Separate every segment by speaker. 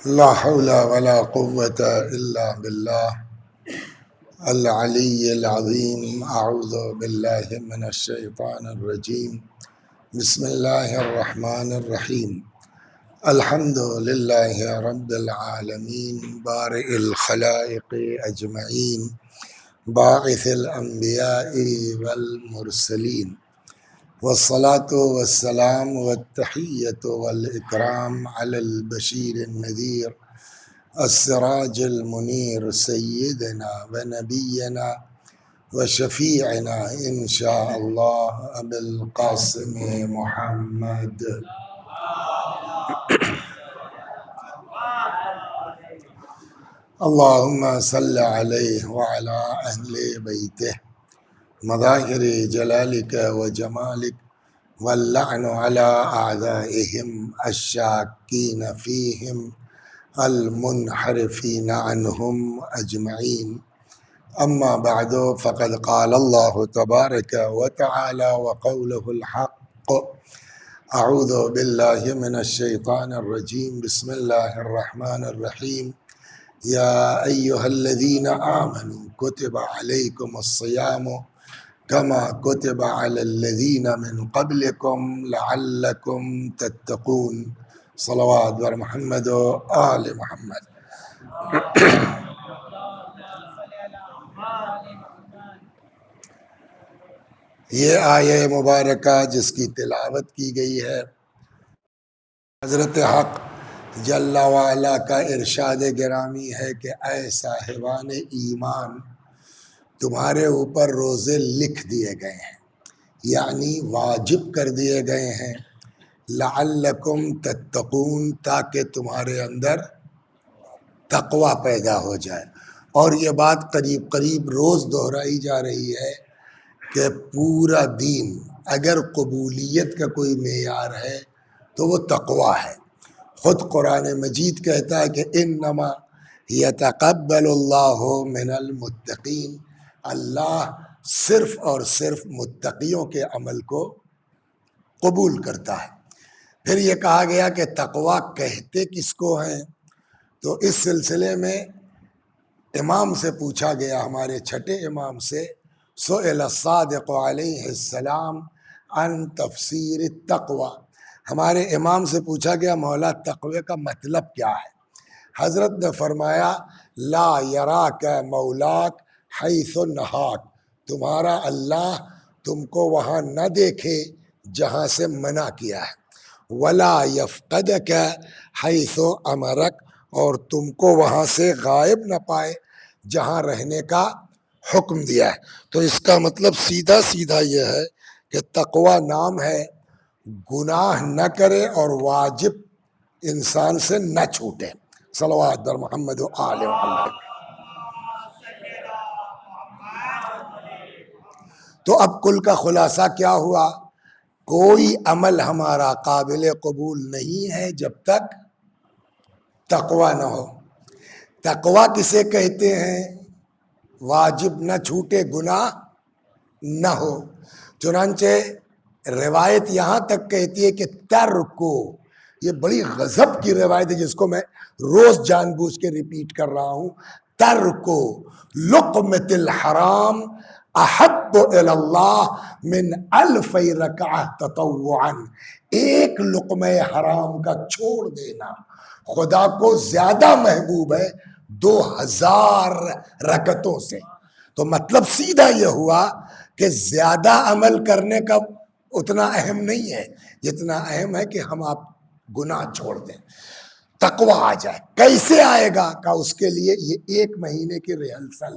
Speaker 1: لا حول ولا قوة إلا بالله العلي العظيم. أعوذ بالله من الشيطان الرجيم. بسم الله الرحمن الرحيم. الحمد لله رب العالمين بارئ الخلائق أجمعين باعث الأنبياء والمرسلين، والصلاة والسلام والتحية والإكرام على البشير النذير السراج المنير سيدنا ونبينا وشفيعنا إن شاء الله أبي القاسم محمد. اللهم صل عليه وعلى أهل بيته مظاهر جلالك وجمالك، واللعن على أعدائهم الشاكين فيهم المنحرفين عنهم أجمعين. أما بعد، فقد قال الله تبارك وتعالى وقوله الحق: أعوذ بالله من الشيطان الرجيم. بسم الله الرحمن الرحيم. يا أيها الذين آمنوا كتب عليكم الصيام كما كتب على الذين من قبلكم لعلكم تتقون. صلوات بر محمد و آل محمد. یہ آیہ مبارکہ جس کی تلاوت کی گئی ہے، حضرت حق جل وعلا کا ارشاد گرامی ہے کہ اے صاحبان ایمان، تمہارے اوپر روزے لکھ دیے گئے ہیں، یعنی واجب کر دیے گئے ہیں، لعلکم تتقون، تاکہ تمہارے اندر تقوی پیدا ہو جائے۔ اور یہ بات قریب قریب روز دہرائی جا رہی ہے کہ پورا دین اگر قبولیت کا کوئی معیار ہے تو وہ تقوی ہے۔ خود قرآن مجید کہتا ہے کہ انما یتقبل اللہ من المتقین، اللہ صرف اور صرف متقیوں کے عمل کو قبول کرتا ہے۔ پھر یہ کہا گیا کہ تقوی کہتے کس کو ہیں، تو اس سلسلے میں امام سے پوچھا گیا، ہمارے چھٹے امام سے، سئل الصادق علیہ السلام عن تفسیر التقوی، ہمارے امام سے پوچھا گیا مولا تقوی کا مطلب کیا ہے؟ حضرت نے فرمایا لا یراک مولاک حیث نہاک، تمہارا اللہ تم کو وہاں نہ دیکھے جہاں سے منع کیا ہے، ولا یفقدک حیث امرک، اور تم کو وہاں سے غائب نہ پائے جہاں رہنے کا حکم دیا ہے۔ تو اس کا مطلب سیدھا سیدھا یہ ہے کہ تقوی نام ہے گناہ نہ کرے اور واجب انسان سے نہ چھوٹے۔ صلوات بر محمد و آل محمد۔ تو اب کل کا خلاصہ کیا ہوا؟ کوئی عمل ہمارا قابل قبول نہیں ہے جب تک تقوی نہ ہو۔ تقوی کسے کہتے ہیں؟ واجب نہ چھوٹے، گناہ نہ ہو۔ چنانچہ روایت یہاں تک کہتی ہے کہ ترکو، یہ بڑی غضب کی روایت ہے جس کو میں روز جان بوجھ کے ریپیٹ کر رہا ہوں، ترکو لقمۃ الحرام احب الی اللہ من 1000 رکعہ تطوعا، ایک لقمہ حرام کا چھوڑ دینا خدا کو زیادہ محبوب ہے 2000 رکعتوں سے۔ تو مطلب سیدھا یہ ہوا کہ زیادہ عمل کرنے کا اتنا اہم نہیں ہے جتنا اہم ہے کہ ہم آپ گناہ چھوڑ دیں، تقوی آ جائے۔ کیسے آئے گا؟ کہ اس کے لیے یہ 1 مہینے کی ریہرسل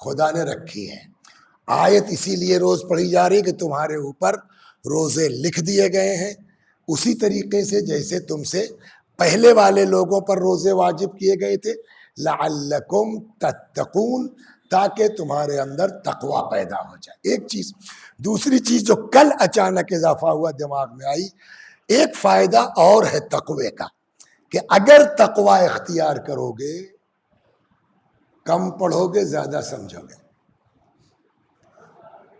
Speaker 1: خدا نے رکھی ہے۔ آیت اسی لیے روز پڑھی جا رہی کہ تمہارے اوپر روزے لکھ دیے گئے ہیں، اسی طریقے سے جیسے تم سے پہلے والے لوگوں پر روزے واجب کیے گئے تھے، لعلکم تتقون، تاکہ تمہارے اندر تقوی پیدا ہو جائے۔ ایک چیز، دوسری چیز جو کل اچانک اضافہ ہوا دماغ میں آئی، ایک فائدہ اور ہے تقوی کا، کہ اگر تقوی اختیار کرو گے، کم پڑھو گے زیادہ سمجھو گے،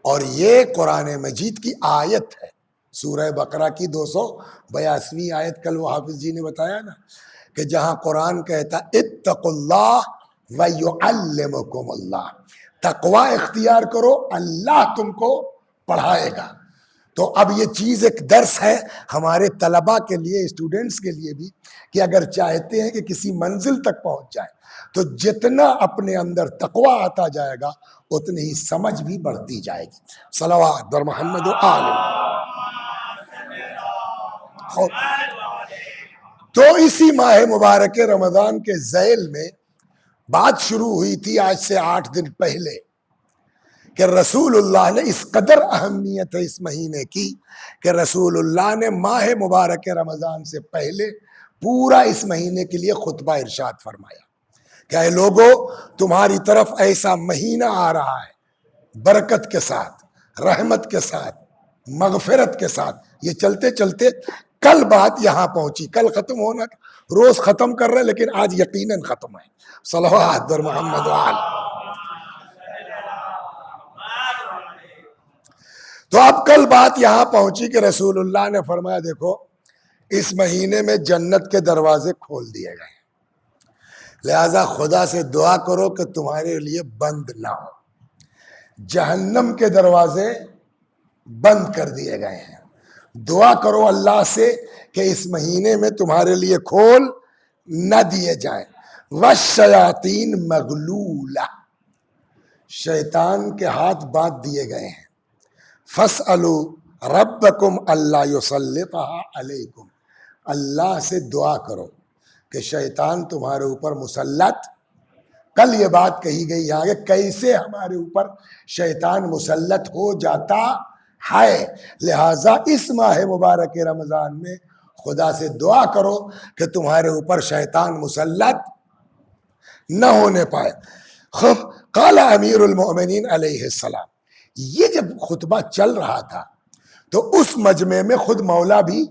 Speaker 1: اور یہ قرآن مجید کی آیت ہے، سورہ بقرہ کی 282 آیت، کل وہ حافظ جی نے بتایا نا کہ جہاں قرآن کہتا اتقوا اللہ ویعلمکم اللہ، تقوی اختیار کرو، اللہ تم کو پڑھائے گا۔ تو اب یہ چیز ایک درس ہے ہمارے طلباء کے لیے، اسٹوڈنٹس کے لیے بھی، کہ اگر چاہتے ہیں کہ کسی منزل تک پہنچ جائے تو جتنا اپنے اندر تقوی آتا جائے گا اتنی ہی سمجھ بھی بڑھتی جائے گی۔ صلوات بر محمد و آل محمد۔ تو اسی ماہ مبارک رمضان کے ذیل میں بات شروع ہوئی تھی آج سے 8 دن پہلے کہ رسول اللہ نے، اس قدر اہمیت ہے اس مہینے کی کہ رسول اللہ نے ماہ مبارک رمضان سے پہلے پورا اس مہینے کے لیے خطبہ ارشاد فرمایا کہ اے لوگو، تمہاری طرف ایسا مہینہ آ رہا ہے برکت کے ساتھ، رحمت کے ساتھ، مغفرت کے ساتھ۔ یہ چلتے چلتے کل بات یہاں پہنچی، کل ختم ہونا، روز ختم کر رہے لیکن آج یقیناً ختم ہے۔ صلوات بر محمد و آل۔ تو اب کل بات یہاں پہنچی کہ رسول اللہ نے فرمایا دیکھو اس مہینے میں جنت کے دروازے کھول دیے گئے، لہذا خدا سے دعا کرو کہ تمہارے لیے بند نہ ہو۔ جہنم کے دروازے بند کر دیے گئے ہیں، دعا کرو اللہ سے کہ اس مہینے میں تمہارے لیے کھول نہ دیے جائیں۔ والشیاطین مغلولہ، شیطان کے ہاتھ باندھ دیے گئے ہیں۔ فاسألوا ربکم اللہ یسلطھا علیکم، اللہ سے دعا کرو کہ شیطان تمہارے اوپر مسلط، کل یہ بات کہی گئی یہاں کہ کیسے ہمارے اوپر شیطان مسلط ہو جاتا ہے، لہٰذا اس ماہ مبارک رمضان میں خدا سے دعا کرو کہ تمہارے اوپر شیطان مسلط نہ ہونے پائے۔ قال امیر المؤمنین علیہ السلام، یہ جب خطبہ چل رہا تھا تو اس مجمع میں خود مولا بھی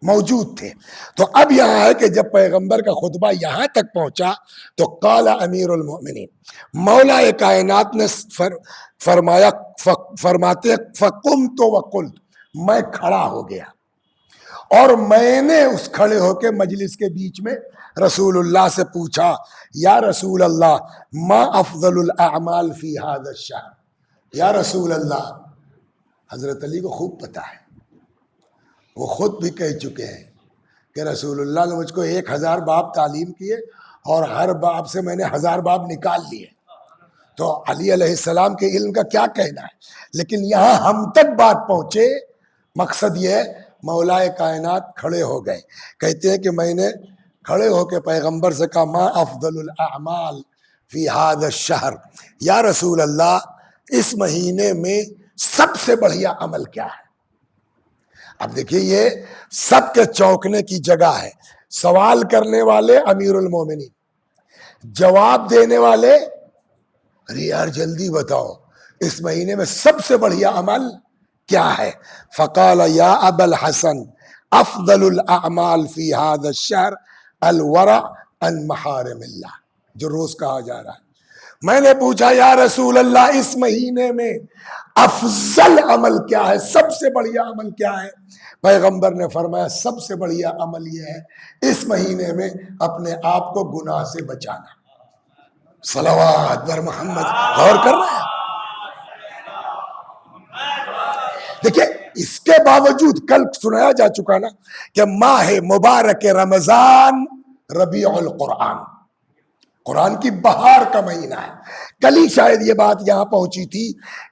Speaker 1: موجود تھے۔ تو اب یہاں ہے کہ جب پیغمبر کا خطبہ یہاں تک پہنچا تو قال امیر المؤمنین، مولا کائنات نے فرمایا، فرماتے فقمت وقلت، میں کھڑا ہو گیا اور میں نے اس کھڑے ہو کے مجلس کے بیچ میں رسول اللہ سے پوچھا یا رسول اللہ ما افضل الاعمال فی هذا الشہر، یا رسول اللہ، حضرت علی کو خوب پتا ہے، وہ خود بھی کہہ چکے ہیں کہ رسول اللہ نے مجھ کو 1000 باب تعلیم کیے اور ہر باب سے میں نے 1000 باب نکال لیے، تو علی علیہ السلام کے علم کا کیا کہنا ہے، لیکن یہاں ہم تک بات پہنچے، مقصد یہ ہے مولا کائنات کھڑے ہو گئے، کہتے ہیں کہ میں نے کھڑے ہو کے پیغمبر سے کہا ما افضل الاعمال فی هذا الشہر، یا رسول اللہ اس مہینے میں سب سے بڑھیا عمل کیا ہے؟ اب دیکھیے یہ سب کے چونکنے کی جگہ ہے، سوال کرنے والے امیر المومنین، جواب دینے والے ارے یار جلدی بتاؤ اس مہینے میں سب سے بڑھیا عمل کیا ہے؟ فقال یا ابا الحسن افضل الاعمال فی هذا الشہر الورع عن محارم اللہ، جو روز کہا جا رہا ہے۔ میں نے پوچھا یا رسول اللہ اس مہینے میں افضل عمل کیا ہے، سب سے بڑھیا عمل کیا ہے؟ پیغمبر نے فرمایا سب سے بڑھیا عمل یہ ہے اس مہینے میں اپنے آپ کو گناہ سے بچانا۔ صلوات بر محمد، غور کر رہے ہیں؟ دیکھیں اس کے باوجود کل سنایا جا چکا نا کہ ماہ مبارک رمضان ربیع القرآن، قرآن کی بہار کا مہینہ ہے۔ کل ہی شاید یہ بات یہاں پہنچی تھی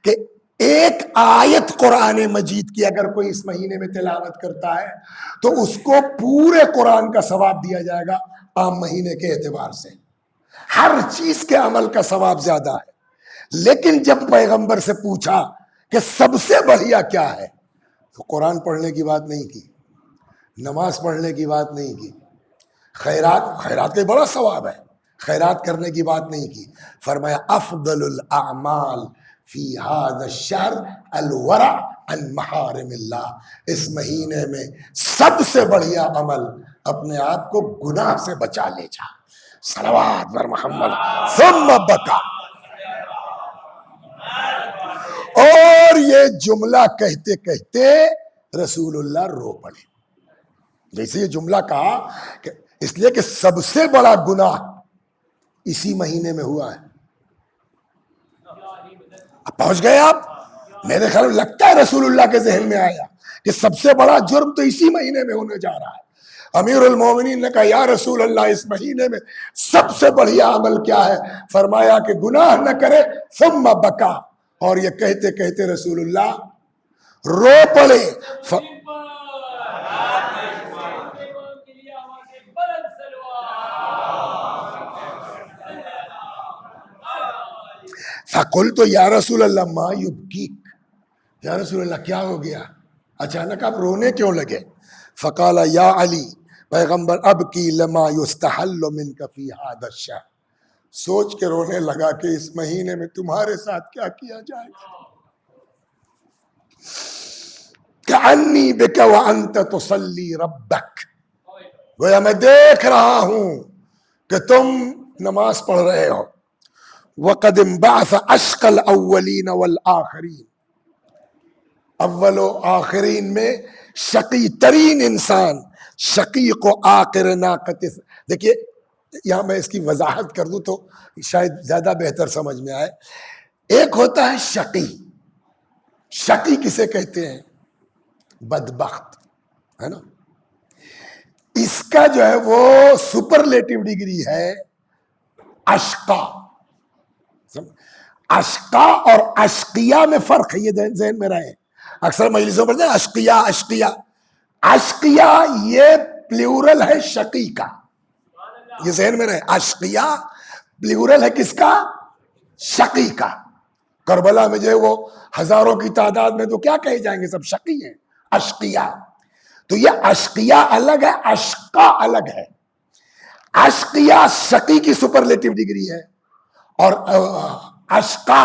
Speaker 1: کہ ایک آیت قرآن مجید کی اگر کوئی اس مہینے میں تلاوت کرتا ہے تو اس کو پورے قرآن کا ثواب دیا جائے گا عام مہینے کے اعتبار سے، ہر چیز کے عمل کا ثواب زیادہ ہے۔ لیکن جب پیغمبر سے پوچھا کہ سب سے بڑھیا کیا ہے تو قرآن پڑھنے کی بات نہیں کی، نماز پڑھنے کی بات نہیں کی، خیرات کا بڑا ثواب ہے، خیرات کرنے کی بات نہیں کی، فرمایا افضل الاعمال فی هذا الشہر الورع عن محارم اللہ، اس مہینے میں سب سے بڑھیا عمل اپنے آپ کو گناہ سے بچا لے جا۔ صلوات بر محمد۔ ثم بکا، اور یہ جملہ کہتے کہتے رسول اللہ رو پڑے۔ جیسے یہ جملہ کہا کہ اس لیے کہ سب سے بڑا گناہ اسی مہینے میں ہوا ہے. اب پہنچ گئے آپ. میرے خیال میں لگتا ہے رسول اللہ کے ذہن میں آیا کہ سب سے بڑا جرم تو اسی مہینے میں ہونے جا رہا ہے. امیر المومنین نے کہا یا رسول اللہ اس مہینے میں سب سے بڑھیا عمل کیا ہے؟ فرمایا کہ گناہ نہ کرے ثم بکا. اور یہ کہتے کہتے رسول اللہ رو پڑے. فقلت یا رسول اللہ ما یبکیک، یا رسول اللہ کیا ہو گیا، اچانک آپ رونے کیوں لگے؟ فقال یا علی، پیغمبر اب کی لما یستحل منک فی ھذا الشہر، سوچ کے رونے لگا کہ اس مہینے میں تمہارے ساتھ کیا کیا جائے گا. کأنی بک وانت تصلی ربک، گویا میں دیکھ رہا ہوں کہ تم نماز پڑھ رہے ہو. وقد انبعث اشقى الاولین والآخرین، اول و آخرین میں شقی ترین انسان، شقیق و آخر ناقۃ. دیکھیے یہاں میں اس کی وضاحت کر دوں تو شاید زیادہ بہتر سمجھ میں آئے. ایک ہوتا ہے شقی. شقی کسے کہتے ہیں؟ بدبخت، ہے نا. اس کا جو ہے وہ سپرلیٹو ڈگری ہے اشقا. اشقا اور اشقیہ میں فرق ہے، یہ ذہن میں رہے. اکثر مجلسوں پر اشقیہ اشقیہ، اشقیہ یہ پلیورل ہے شقی کا، یہ ذہن میں رہے. اشقیہ پلیورل ہے کس کا؟ شقی کا. کربلا میں جو ہے وہ ہزاروں کی تعداد میں تو کیا کہے جائیں گے؟ سب شقی ہیں، اشقیہ. تو یہ اشقیہ الگ ہے، اشقا الگ ہے. اشقیہ شقی کی سپرلیٹو ڈگری ہے، اور اشقا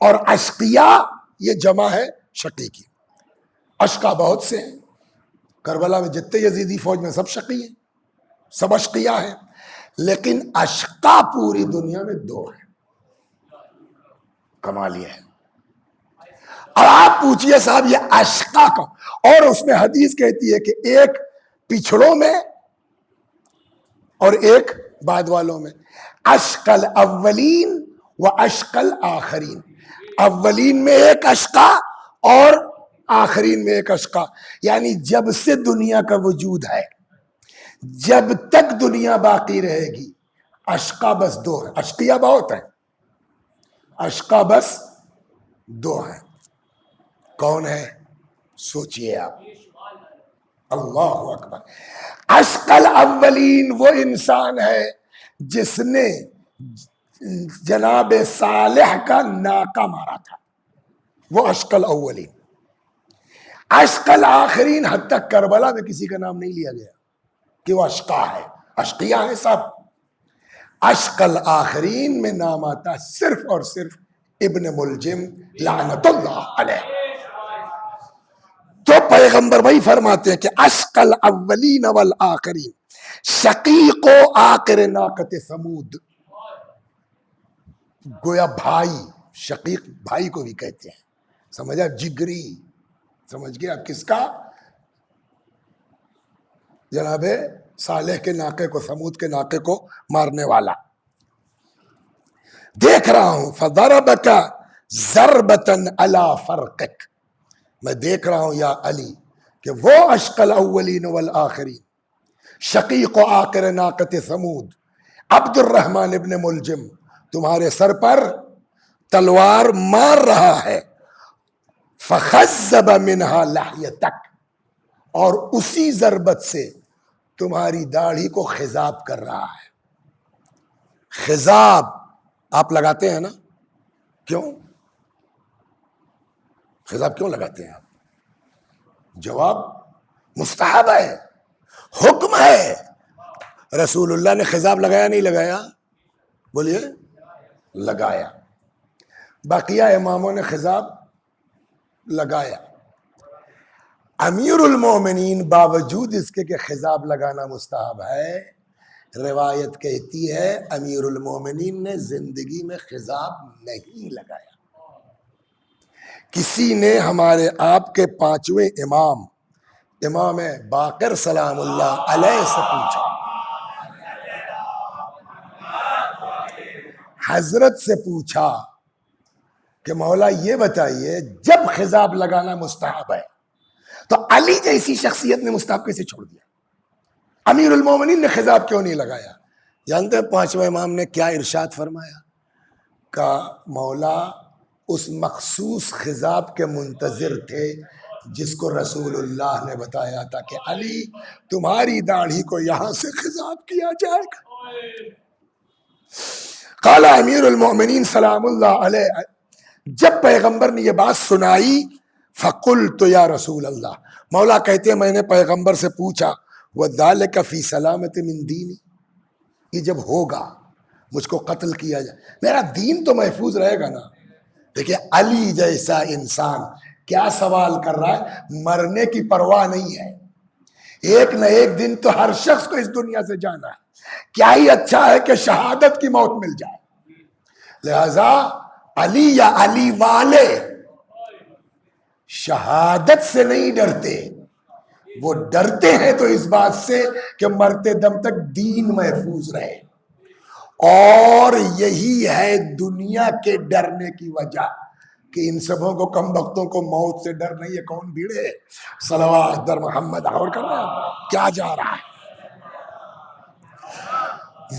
Speaker 1: اور اشقیہ یہ جمع ہے شقی کی. اشقا بہت سے ہیں، کربلا میں جتنے یزیدی فوج میں سب شقی ہیں، سب اشقیہ ہیں. لیکن اشقا پوری دنیا میں دو ہیں. کمال یہ ہے. اور آپ پوچھئے صاحب یہ اشقا کا، اور اس میں حدیث کہتی ہے کہ ایک پچھڑوں میں اور ایک بعد والوں میں. اشقل اولین و اشقل آخرین، اولین میں ایک اشقا اور آخرین میں ایک اشقا. یعنی جب سے دنیا کا وجود ہے، جب تک دنیا باقی رہے گی، اشقا بس دو ہیں. اشقیہ بہت ہیں، اشقا بس دو ہیں. کون ہے؟ سوچئے آپ. اللہ اکبر. اشقل اولین وہ انسان ہے جس نے جناب صالح کا ناکہ مارا تھا، وہ اشقل اولین. اشقل آخرین حد تک کربلا میں کسی کا نام نہیں لیا گیا کہ وہ اشقا ہے. اشقیہ ہے سب. اشقل آخرین میں نام آتا صرف اور صرف ابن ملجم لعنت اللہ علیہ. تو پیغمبر وہی فرماتے ہیں کہ اشقل اولین والآخرین شقیق و آخر ناقۃ ثمود. گویا بھائی، شقیق بھائی کو بھی کہتے ہیں، سمجھا؟ جگری. سمجھ گئے آپ کس کا؟ جناب صالح کے ناقے کو، ثمود کے ناقے کو مارنے والا. دیکھ رہا ہوں فضربک ضربۃ علی فرقک، میں دیکھ رہا ہوں یا علی کہ وہ اشقل الاولین والآخرین شقیق و آخر ناقۃ ثمود عبد الرحمن ابن ملجم تمہارے سر پر تلوار مار رہا ہے. فخذب منہا لحیتک، اور اسی ضربت سے تمہاری داڑھی کو خضاب کر رہا ہے. خضاب آپ لگاتے ہیں نا؟ کیوں خضاب کیوں لگاتے ہیں آپ؟ جواب مستحب ہے، حکم ہے. رسول اللہ نے خضاب لگایا نہیں لگایا؟ بولیے. لگایا. بقیہ اماموں نے خضاب لگایا. امیر المومنین باوجود اس کے کہ خضاب لگانا مستحب ہے، روایت کہتی ہے امیر المومنین نے زندگی میں خضاب نہیں لگایا. کسی نے ہمارے آپ کے پانچویں امام باقر سلام اللہ علیہ سے پوچھا حضرت سے پوچھا کہ مولا یہ بتائیے جب خضاب لگانا مستحب ہے تو علی جیسی شخصیت نے مستحب کیسے چھوڑ دیا؟ امیر المومنین نے خضاب کیوں نہیں لگایا؟ جانتے ہیں پانچویں امام نے کیا ارشاد فرمایا؟ کہ مولا اس مخصوص خضاب کے منتظر تھے جس کو رسول اللہ نے بتایا تھا کہ علی تمہاری داڑھی کو یہاں سے خضاب کیا جائے گا۔ قال امیر المومنین سلام اللہ علیہ، جب پیغمبر نے یہ بات سنائی فقلت یا رسول اللہ، مولا کہتے ہیں میں نے پیغمبر سے پوچھا وذالک فی سلامت من دینی، یہ جب ہوگا مجھ کو قتل کیا جائے میرا دین تو محفوظ رہے گا نا۔ دیکھیں علی جیسا انسان کیا سوال کر رہا ہے، مرنے کی پرواہ نہیں ہے، ایک نہ ایک دن تو ہر شخص کو اس دنیا سے جانا ہے، کیا ہی اچھا ہے کہ شہادت کی موت مل جائے۔ لہذا علی یا علی والے شہادت سے نہیں ڈرتے، وہ ڈرتے ہیں تو اس بات سے کہ مرتے دم تک دین محفوظ رہے، اور یہی ہے دنیا کے ڈرنے کی وجہ کہ ان سبوں کو کم بختوں کو موت سے ڈر نہیں ہے۔ کون بھیڑے صلوات در محمد اور کر رہا ہے، کیا جا رہا ہے؟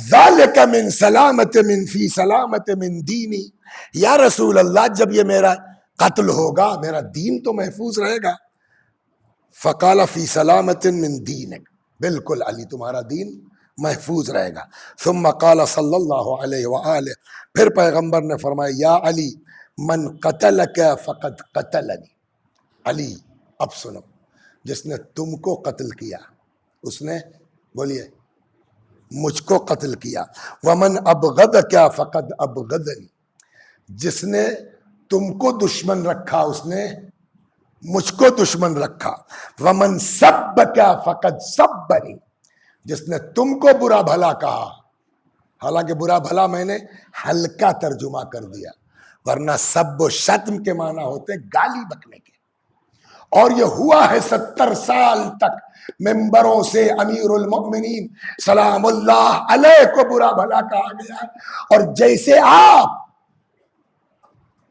Speaker 1: ذالک من سلامت من فی سلامت من دینی، یا رسول اللہ جب یہ میرا قتل ہوگا میرا دین تو محفوظ رہے گا۔ فقال فی سلامت من دینک، بالکل علی تمہارا دین محفوظ رہے گا۔ ثم قال صلی اللہ علیہ وآلہ، پھر پیغمبر نے فرمایا یا علی من قتلک فقد قتلنی، علی اب سنو، جس نے تم کو قتل کیا اس نے بولیے مجھ کو قتل کیا، ومن ابغضک فقد ابغضنی، جس نے تم کو دشمن رکھا اس نے مجھ کو دشمن رکھا، ومن سبک فقد سبنی، جس نے تم کو برا بھلا کہا، حالانکہ برا بھلا میں نے ہلکا ترجمہ کر دیا، ورنہ سب و شتم کے معنی ہوتے گالی بکنے کے، اور یہ ہوا ہے 70 سال تک ممبروں سے امیر المؤمنین سلام اللہ علیہ کو برا بھلا کہا گیا، اور جیسے آپ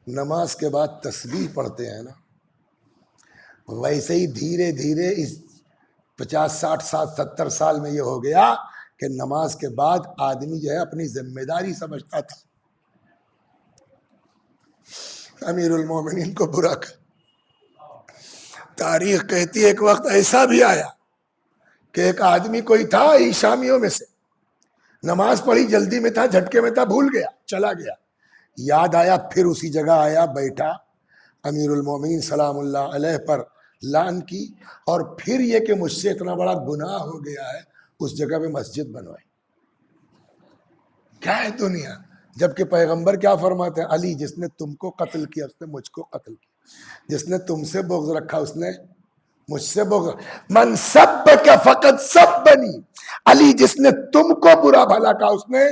Speaker 1: نماز کے بعد تسبیح پڑھتے ہیں نا، ویسے ہی دھیرے دھیرے اس 50 60 70 سال میں یہ ہو گیا کہ نماز کے بعد آدمی جو ہے اپنی ذمہ داری سمجھتا تھا، امیر المومنین کو برا کر۔ تاریخ کہتی ہے ایک وقت ایسا بھی آیا کہ ایک آدمی کوئی تھا شامیوں میں سے، نماز پڑھی جلدی میں تھا، جھٹکے میں تھا، بھول گیا، چلا گیا، یاد آیا پھر اسی جگہ آیا بیٹھا، امیر المومنین سلام اللہ علیہ پر لعن کی، اور پھر یہ کہ مجھ سے اتنا بڑا گناہ ہو گیا ہے اس جگہ پہ مسجد بنوائی۔ کیا ہے دنیا، جبکہ پیغمبر کیا فرماتے ہیں، علی جس نے تم کو قتل کیا اس نے مجھ کو قتل کیا، جس نے تم سے بغض رکھا اس نے مجھ سے بغض، من سبک فقد سبنی، علی جس نے تم کو برا بھلا کہا اس نے،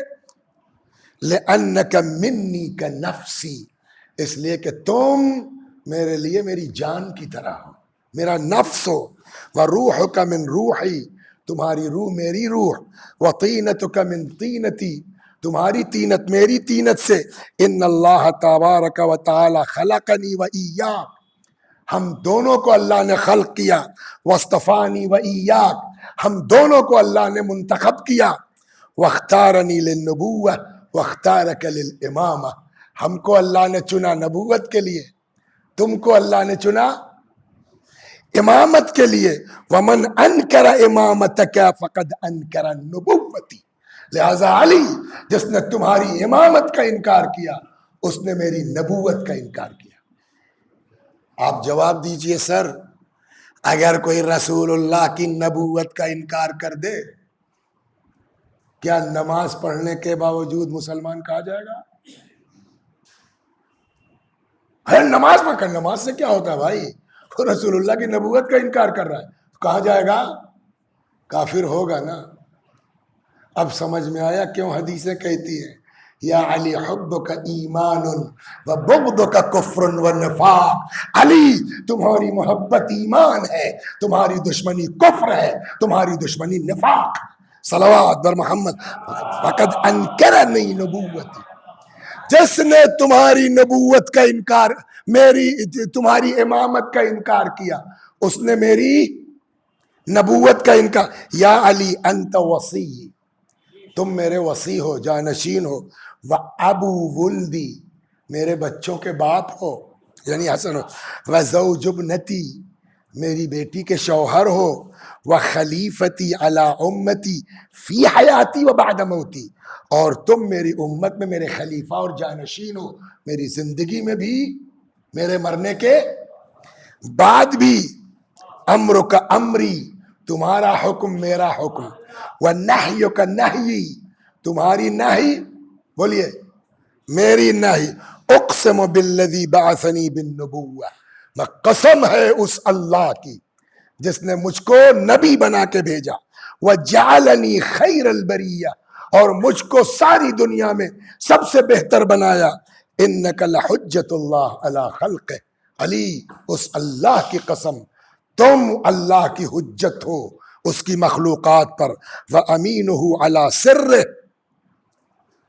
Speaker 1: لأنک منی کنفسی، اس لیے کہ تم میرے لیے میری جان کی طرح ہو، میرا نفس ہو، وروحک من روحی، تمہاری روح میری روح، وطینتک من طینتی، تمہاری طینت میری طینت سے، ان اللہ تبارک و تعالی خلقنی و ایاک، ہم دونوں کو اللہ نے خلق کیا، واصطفانی و ایاک، ہم دونوں کو اللہ نے منتخب کیا، واختارنی للنبوہ واختارک للامامہ، ہم کو اللہ نے چنا نبوت کے لیے، تم کو اللہ نے چنا امامت کے لیے، ومن انکر امامتک فقد انکر نبوتی، لہذا علی جس نے تمہاری امامت کا انکار کیا اس نے میری نبوت کا انکار کیا۔ آپ جواب دیجئے سر، اگر کوئی رسول اللہ کی نبوت کا انکار کر دے کیا نماز پڑھنے کے باوجود مسلمان کہا جائے گا؟ نماز پڑھ کر، نماز سے کیا ہوتا ہے بھائی، وہ رسول اللہ کی نبوت کا انکار کر رہا ہے، کہا جائے گا کافر ہوگا نا۔ اب سمجھ میں آیا کیوں حدیثیں کہتی ہیں یا علی حبک ایمان و بغضک کفر و نفاق، علی تمہاری محبت ایمان ہے، تمہاری دشمنی کفر ہے، تمہاری دشمنی نفاق۔ صلوات بر محمد، فقد انکرنی نبوتی، جس نے تمہاری نبوت کا انکار، تمہاری امامت کا انکار کیا، اس نے میری نبوت کا انکار. یا علی انت وصی، تم میرے وصی ہو، جانشین ہو. وابو ولدی، میرے بچوں کے باپ ہو، یعنی حسن ہو. وزوج ابنتی، میری بیٹی کے شوہر ہو. وخلیفتی علی امتی فی حیاتی و بعد موتی، اور تم میری امت میں میرے خلیفہ اور جانشین ہو، میری زندگی میں بھی، میرے مرنے کے بعد بھی. امر کا امری، تمہارا حکم میرا حکم. ونہی کا نہی، تمہاری نہی، بولیے میری نہی. اقسم بالذی بعثنی بالنبوہ، میں قسم ہے اس اللہ کی جس نے مجھ کو نبی بنا کے بھیجا. وجعلنی خیر البریہ، اور مجھ کو ساری دنیا میں سب سے بہتر بنایا. انک لحجت اللہ علی خلقہ، علی اس اللہ کی قسم تم اللہ کی حجت ہو اس کی مخلوقات پر. وامینہ علی سرہ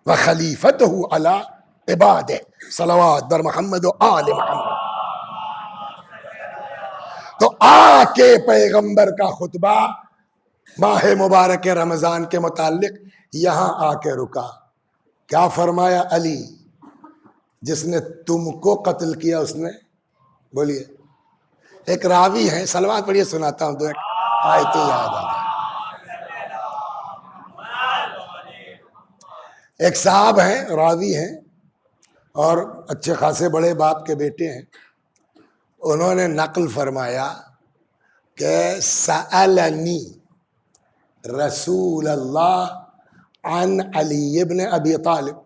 Speaker 1: وخلیفتہ علی عبادہ. صلوات بر محمد و آل محمد. تو آ کے پیغمبر کا خطبہ ماہ مبارک رمضان کے متعلق یہاں آ کے رکا. کیا فرمایا؟ علی جس نے تم کو قتل کیا اس نے، بولیے. ایک راوی ہے، صلوات پڑھیے، سناتا ہوں تو ایک آیتیں یاد آ گئی. ایک صاحب ہیں، راوی ہیں، اور اچھے خاصے بڑے باپ کے بیٹے ہیں. انہوں نے نقل فرمایا کہ سألنی رسول اللہ عن علی ابن ابی طالب،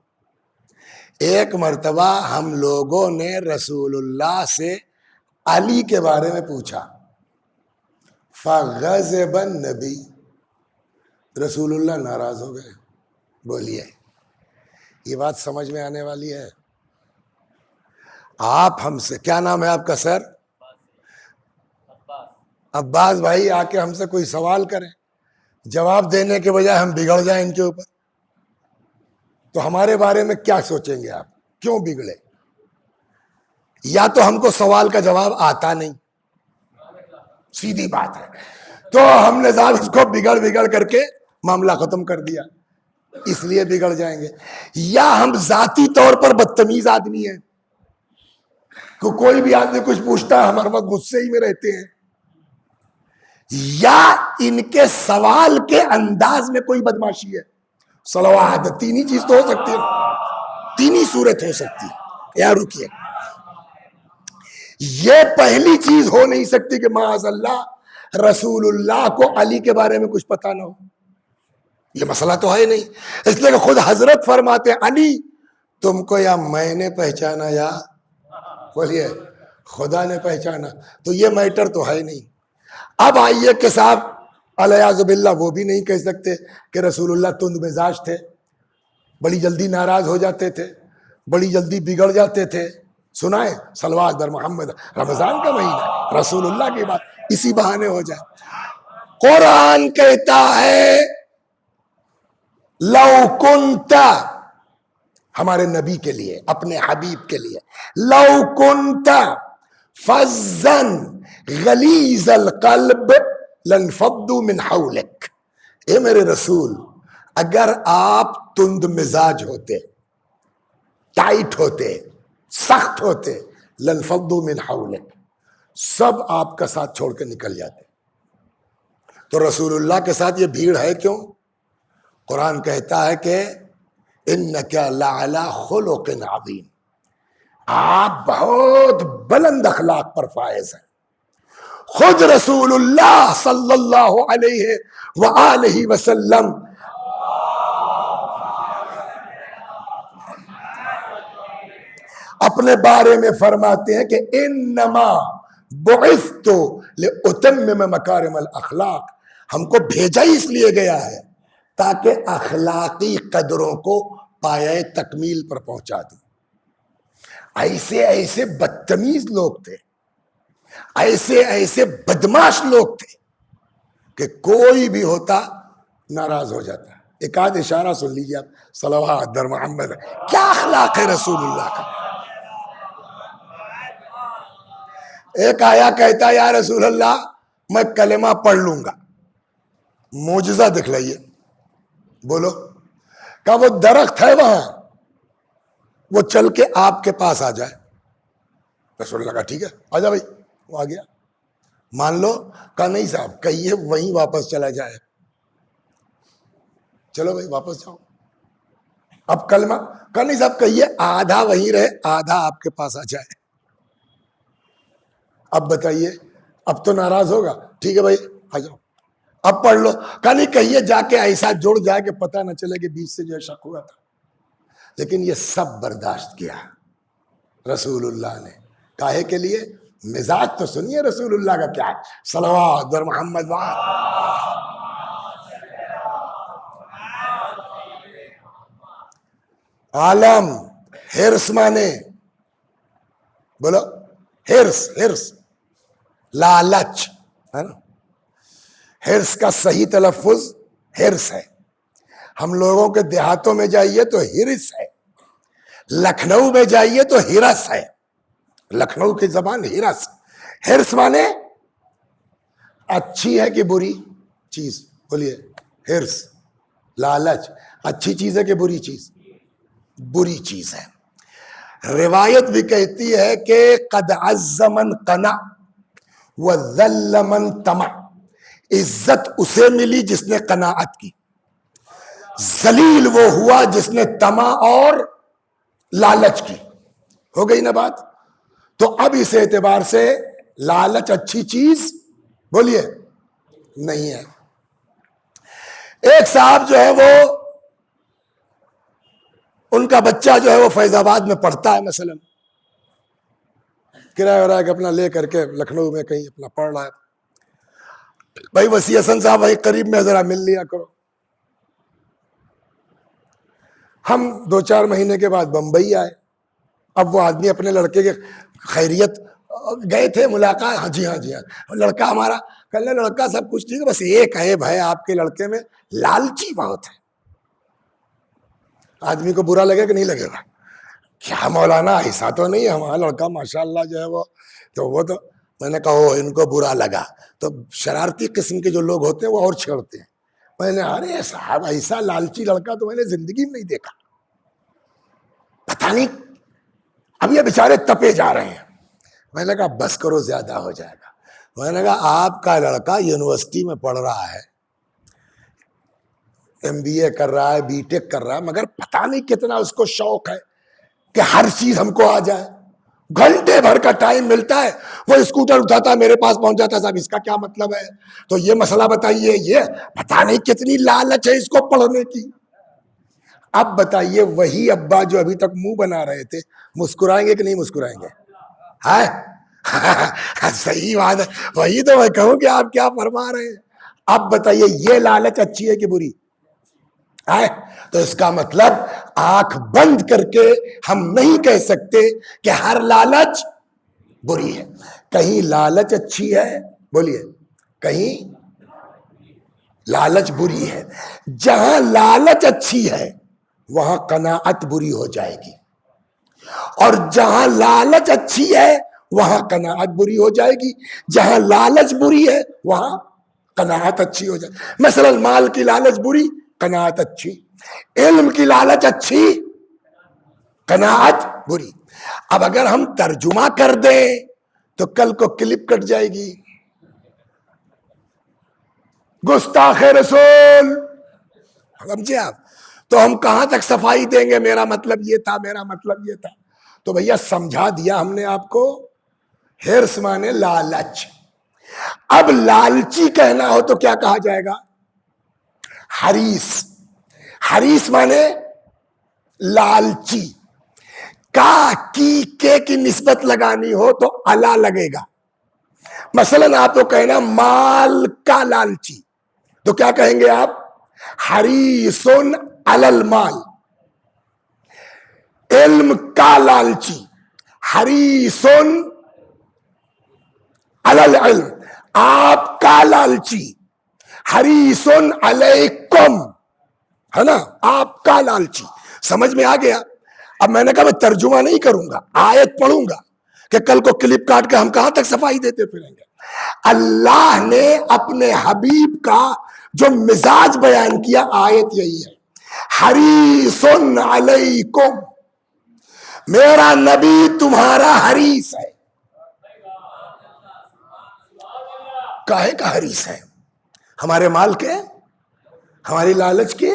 Speaker 1: ایک مرتبہ ہم لوگوں نے رسول اللہ سے علی کے بارے میں پوچھا. فغضب النبی، رسول اللہ ناراض ہو گئے. بولیے یہ بات سمجھ میں آنے والی ہے؟ آپ ہم سے، کیا نام ہے آپ کا سر؟ عباس بھائی آ کے ہم سے کوئی سوال کریں، جواب دینے کے بجائے ہم بگڑ جائیں ان کے اوپر، تو ہمارے بارے میں کیا سوچیں گے آپ؟ کیوں بگڑے؟ یا تو ہم کو سوال کا جواب آتا نہیں، سیدھی بات ہے، تو ہم نے صاحب اس کو بگڑ کر کے معاملہ ختم کر دیا، اس لیے بگڑ جائیں گے. یا ہم ذاتی طور پر بدتمیز آدمی ہیں، کوئی بھی آدمی کچھ پوچھتا ہے ہمارے وقت غصے ہی میں رہتے ہیں. یا ان کے سوال کے انداز میں کوئی بدماشی ہے. صلوات، تین ہی چیز تو ہو سکتی ہے، تین ہی صورت ہو سکتی ہے. یا رکیے، یہ پہلی چیز ہو نہیں سکتی کہ معاذ اللہ رسول اللہ کو علی کے بارے میں کچھ پتا نہ ہو. یہ مسئلہ تو ہے نہیں. اس لیے کہ خود حضرت فرماتے ہیں علی تم کو یا میں نے پہچانا یا بولیے خدا نے پہچانا. تو یہ میٹر تو ہے نہیں. اب آئیے کہ صاحب الیاذ باللہ وہ بھی نہیں کہہ سکتے کہ رسول اللہ تند مزاج تھے، بڑی جلدی ناراض ہو جاتے تھے، بڑی جلدی بگڑ جاتے تھے. سنائیں صلوات بر محمد، رمضان کا مہینہ، رسول اللہ کی بات اسی بہانے ہو جائے. قرآن کہتا ہے لو کنت، ہمارے نبی کے لیے، اپنے حبیب کے لیے، لو کنت فظا غلیظ القلب لانفضوا من حولک. اے میرے رسول، اگر آپ تند مزاج ہوتے، ٹائٹ ہوتے، سخت ہوتے، لانفضوا من حولک، سب آپ کا ساتھ چھوڑ کے نکل جاتے. تو رسول اللہ کے ساتھ یہ بھیڑ ہے کیوں؟ قرآن کہتا ہے کہ انک لعلی خلق عظیم، آپ بہت بلند اخلاق پر فائز ہیں. خود رسول اللہ صلی اللہ علیہ وآلہ وسلم اپنے بارے میں فرماتے ہیں کہ انما بعثت لاتمم مکارم الاخلاق، ہم کو بھیجا ہی اس لیے گیا ہے تاکہ اخلاقی قدروں کو پایہ تکمیل پر پہنچا دوں. ایسے ایسے بدتمیز لوگ تھے، ایسے ایسے بدماش لوگ تھے کہ کوئی بھی ہوتا ناراض ہو جاتا. ایک آدھ اشارہ سن لیجیے آپ، صلوات در محمد، کیا اخلاق ہے رسول اللہ کا. ایک آیا کہتا یا رسول اللہ میں کلمہ پڑھ لوں گا، معجزہ دکھلائیے. بولو. کہ وہ درخت ہے وہاں، وہ چل کے آپ کے پاس آ جائے. رسول اللہ کا ٹھیک ہے آ جا بھائی. وہ آ گیا. مان لو کہ نہیں صاحب کہیے وہیں واپس چلا جائے. چلو بھائی واپس جاؤ. اب کلمہ کہ نہیں صاحب کہیے آدھا وہیں رہے آدھا آپ کے پاس آ جائے. اب بتائیے، اب تو ناراض ہوگا. ٹھیک ہے بھائی آ جاؤ. اب پڑھ لو. کہ نہیں کہیے جا کے ایسا جڑ جائے کہ پتہ نہ چلے کہ بیچ سے جو شک ہوا تھا. لیکن یہ سب برداشت کیا رسول اللہ نے. کاہے کے لیے؟ مزاج تو سنیے رسول اللہ کا کیا ہے. صلوات در محمد عالم. ہرس مانے بولو ہرس، ہرس لالچ ہے نا. ہرس کا صحیح تلفظ ہرس ہے. ہم لوگوں کے دیہاتوں میں جائیے تو ہرس ہے، لکھنؤ میں جائیے تو ہرس ہے. لکھنؤ کی زبان ہرس. ہرس مانے اچھی ہے کہ بری چیز؟ بولیے. ہرس لالچ اچھی چیز ہے کہ بری چیز؟ بری چیز ہے. روایت بھی کہتی ہے کہ قد عز من قنع وذل من طمع. عزت اسے ملی جس نے قناعت کی، ذلیل وہ ہوا جس نے طمع اور لالچ کی. ہو گئی نا بات. تو اب اس اعتبار سے لالچ اچھی چیز بولیے نہیں ہے. ایک صاحب جو ہے وہ ان کا بچہ جو ہے وہ فیض آباد میں پڑھتا ہے، مثلا کرایہ ورایہ اپنا لے کر کے لکھنؤ میں کہیں اپنا پڑھ رہا ہے. بھائی وسیع حسن صاحب بھائی قریب میں ذرا مل لیا کرو. ہم 2-4 مہینے کے بعد بمبئی آئے. اب وہ آدمی اپنے لڑکے کے خیریت گئے تھے ملاقات. ہاں جی ہاں جی ہاں لڑکا ہمارا. کل لڑکا سب کچھ ٹھیک ہے، بس ایک ہے بھائی آپ کے لڑکے میں لالچی بہت ہے. آدمی کو برا لگے کہ نہیں لگے گا؟ کیا مولانا ایسا تو نہیں، ہمارا لڑکا ماشاءاللہ جو ہے وہ تو میں نے کہا ان کو برا لگا. تو شرارتی قسم کے جو لوگ ہوتے ہیں وہ اور چھیڑتے ہیں. میں نے ارے صاحب ایسا لالچی لڑکا تو میں نے زندگی میں نہیں دیکھا. پتہ نہیں اب یہ بیچارے تپے جا رہے ہیں. میں نے کہا بس کرو زیادہ ہو جائے گا. میں نے کہا آپ کا لڑکا یونیورسٹی میں پڑھ رہا ہے، MBA کر رہا ہے، B.Tech کر رہا ہے، مگر پتہ نہیں کتنا اس کو شوق ہے کہ ہر چیز ہم کو آ جائے. گھنٹے بھر کا ٹائم ملتا ہے وہ اسکوٹر اٹھاتا ہے میرے پاس پہنچ جاتا ہے. صاحب اس کا کیا مطلب ہے؟ تو یہ مسئلہ بتائیے. یہ پتہ نہیں کتنی لالچ ہے اس کو پڑھنے کی. اب بتائیے وہی ابا جو ابھی تک منہ بنا رہے تھے مسکرائیں گے کہ نہیں مسکرائیں گے؟ صحیح بات ہے. وہی تو میں کہوں کہ آپ کیا فرما رہے ہیں. اب بتائیے یہ لالچ اچھی ہے کہ بری ہے؟ تو اس کا مطلب آنکھ بند کر کے ہم نہیں کہہ سکتے کہ ہر لالچ بری ہے. کہیں لالچ اچھی ہے بولیے، کہیں لالچ بری ہے. جہاں لالچ اچھی ہے وہاں قناعت بری ہو جائے گی، اور جہاں لالچ اچھی ہے وہاں قناعت بری ہو جائے گی. جہاں لالچ بری ہے وہاں قناعت اچھی ہو جائے. مثلا مال کی لالچ بری، قناعت اچھی. علم کی لالچ اچھی، قناعت بری. اب اگر ہم ترجمہ کر دیں تو کل کو کلپ کٹ جائے گی. گستاخ رسول سمجھے آپ؟ تو ہم کہاں تک صفائی دیں گے؟ میرا مطلب یہ تھا، میرا مطلب یہ تھا. تو بھیا سمجھا دیا ہم نے آپ کو. ہرس مانے لالچ. اب لالچی کہنا ہو تو کیا کہا جائے گا؟ حریص. حریص مانے لالچی. کی نسبت لگانی ہو تو الا لگے گا. مثلا آپ کو کہنا مال کا لالچی تو کیا کہیں گے آپ؟ حریصن علی المال. علم کا لالچی حریصن علی العلم. آپ کا لالچی حریصن علیکم. ہے نا, آپ کا لالچی. سمجھ میں آ گیا. اب میں نے کہا میں ترجمہ نہیں کروں گا, آیت پڑھوں گا کہ کل کو کلپ کاٹ کے ہم کہاں تک صفائی دیتے پھریں گے. اللہ نے اپنے حبیب کا جو مزاج بیان کیا, آیت یہی ہے, حریص علیکم, میرا نبی تمہارا حریص ہے. کاہے کا حریص ہے؟ ہمارے مال کے, ہماری لالچ کے,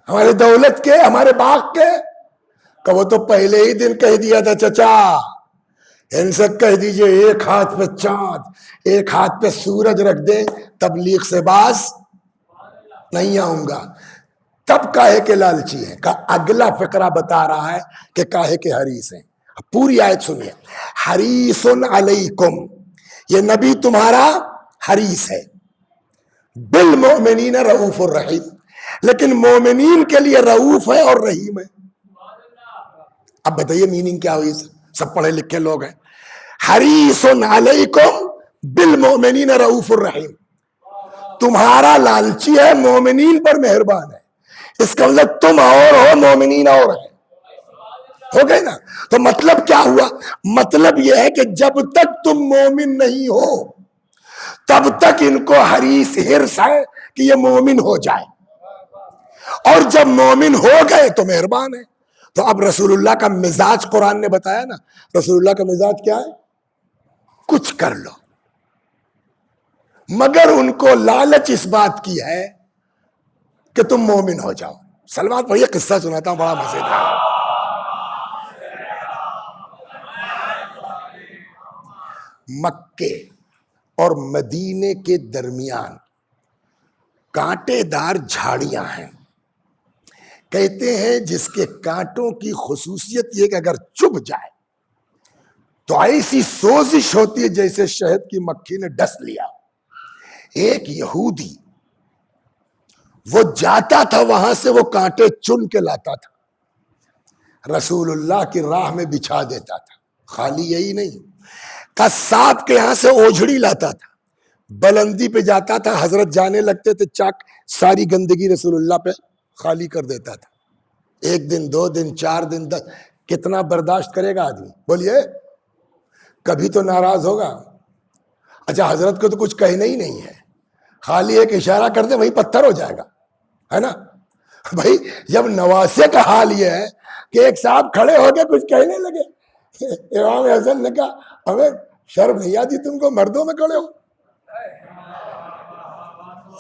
Speaker 1: ہماری دولت کے, ہمارے باغ کے؟ کہ وہ تو پہلے ہی دن کہہ دیا تھا, چچا ان سے کہہ دیجئے ایک ہاتھ پہ چاند ایک ہاتھ پہ سورج رکھ دیں, تبلیغ سے باز نہیں آؤں گا. تب کاہے کے لالچی ہے؟ کہ اگلا فقرہ بتا رہا ہے کہ کاہے کے حریص ہیں. پوری آیت سنیے, حریص علیکم, یہ نبی تمہارا حریص ہے, بالمؤمنین رؤوف الرحیم, لیکن مومنین کے لیے رؤوف ہے اور رحیم ہے. اب بتائیے میننگ کیا ہوئی؟ سب پڑھے لکھے لوگ ہیں. حریص علیکم بالمؤمنین رؤوف الرحیم, تمہارا لالچی ہے, مومنین پر مہربان ہے. اس کا مطلب تم اور ہو, مومنین اور ہیں. ہو گئے نا؟ تو مطلب کیا ہوا؟ مطلب یہ ہے کہ جب تک تم مومن نہیں ہو تب تک ان کو حریص حرص ہے کہ یہ مومن ہو جائے, اور جب مومن ہو گئے تو مہربان ہے. تو اب رسول اللہ کا مزاج قرآن نے بتایا نا. رسول اللہ کا مزاج کیا ہے؟ کچھ کر لو, مگر ان کو لالچ اس بات کی ہے کہ تم مومن ہو جاؤ. سلمان بھائی قصہ سناتا ہوں, بڑا مزیدار. مکے اور مدینے کے درمیان کانٹے دار جھاڑیاں ہیں. کہتے ہیں جس کے کانٹوں کی خصوصیت یہ کہ اگر چبھ جائے تو ایسی سوزش ہوتی ہے جیسے شہد کی مکھی نے ڈس لیا. ایک یہودی وہ جاتا تھا وہاں سے, وہ کانٹے چن کے لاتا تھا, رسول اللہ کی راہ میں بچھا دیتا تھا. خالی یہی نہیں, قصاب کے یہاں سے اوجھڑی لاتا تھا, بلندی پہ جاتا تھا, حضرت جانے لگتے تھے, چاک ساری گندگی رسول اللہ پہ خالی کر دیتا تھا. 1 دن 2 دن 4 دن 10, کتنا برداشت کرے گا آدمی؟ بولیے, کبھی تو ناراض ہوگا. اچھا حضرت کو تو کچھ کہنا ہی نہیں ہے, خالی ایک اشارہ کر دے وہی پتھر ہو جائے گا, ہے نا بھائی. جب نواسے کا حال یہ ہے کہ ایک صاحب کھڑے ہو کے کچھ کہنے لگے, امام حسن نے کہا ہمیں شرم نہیں آتی تم کو, مردوں میں کھڑے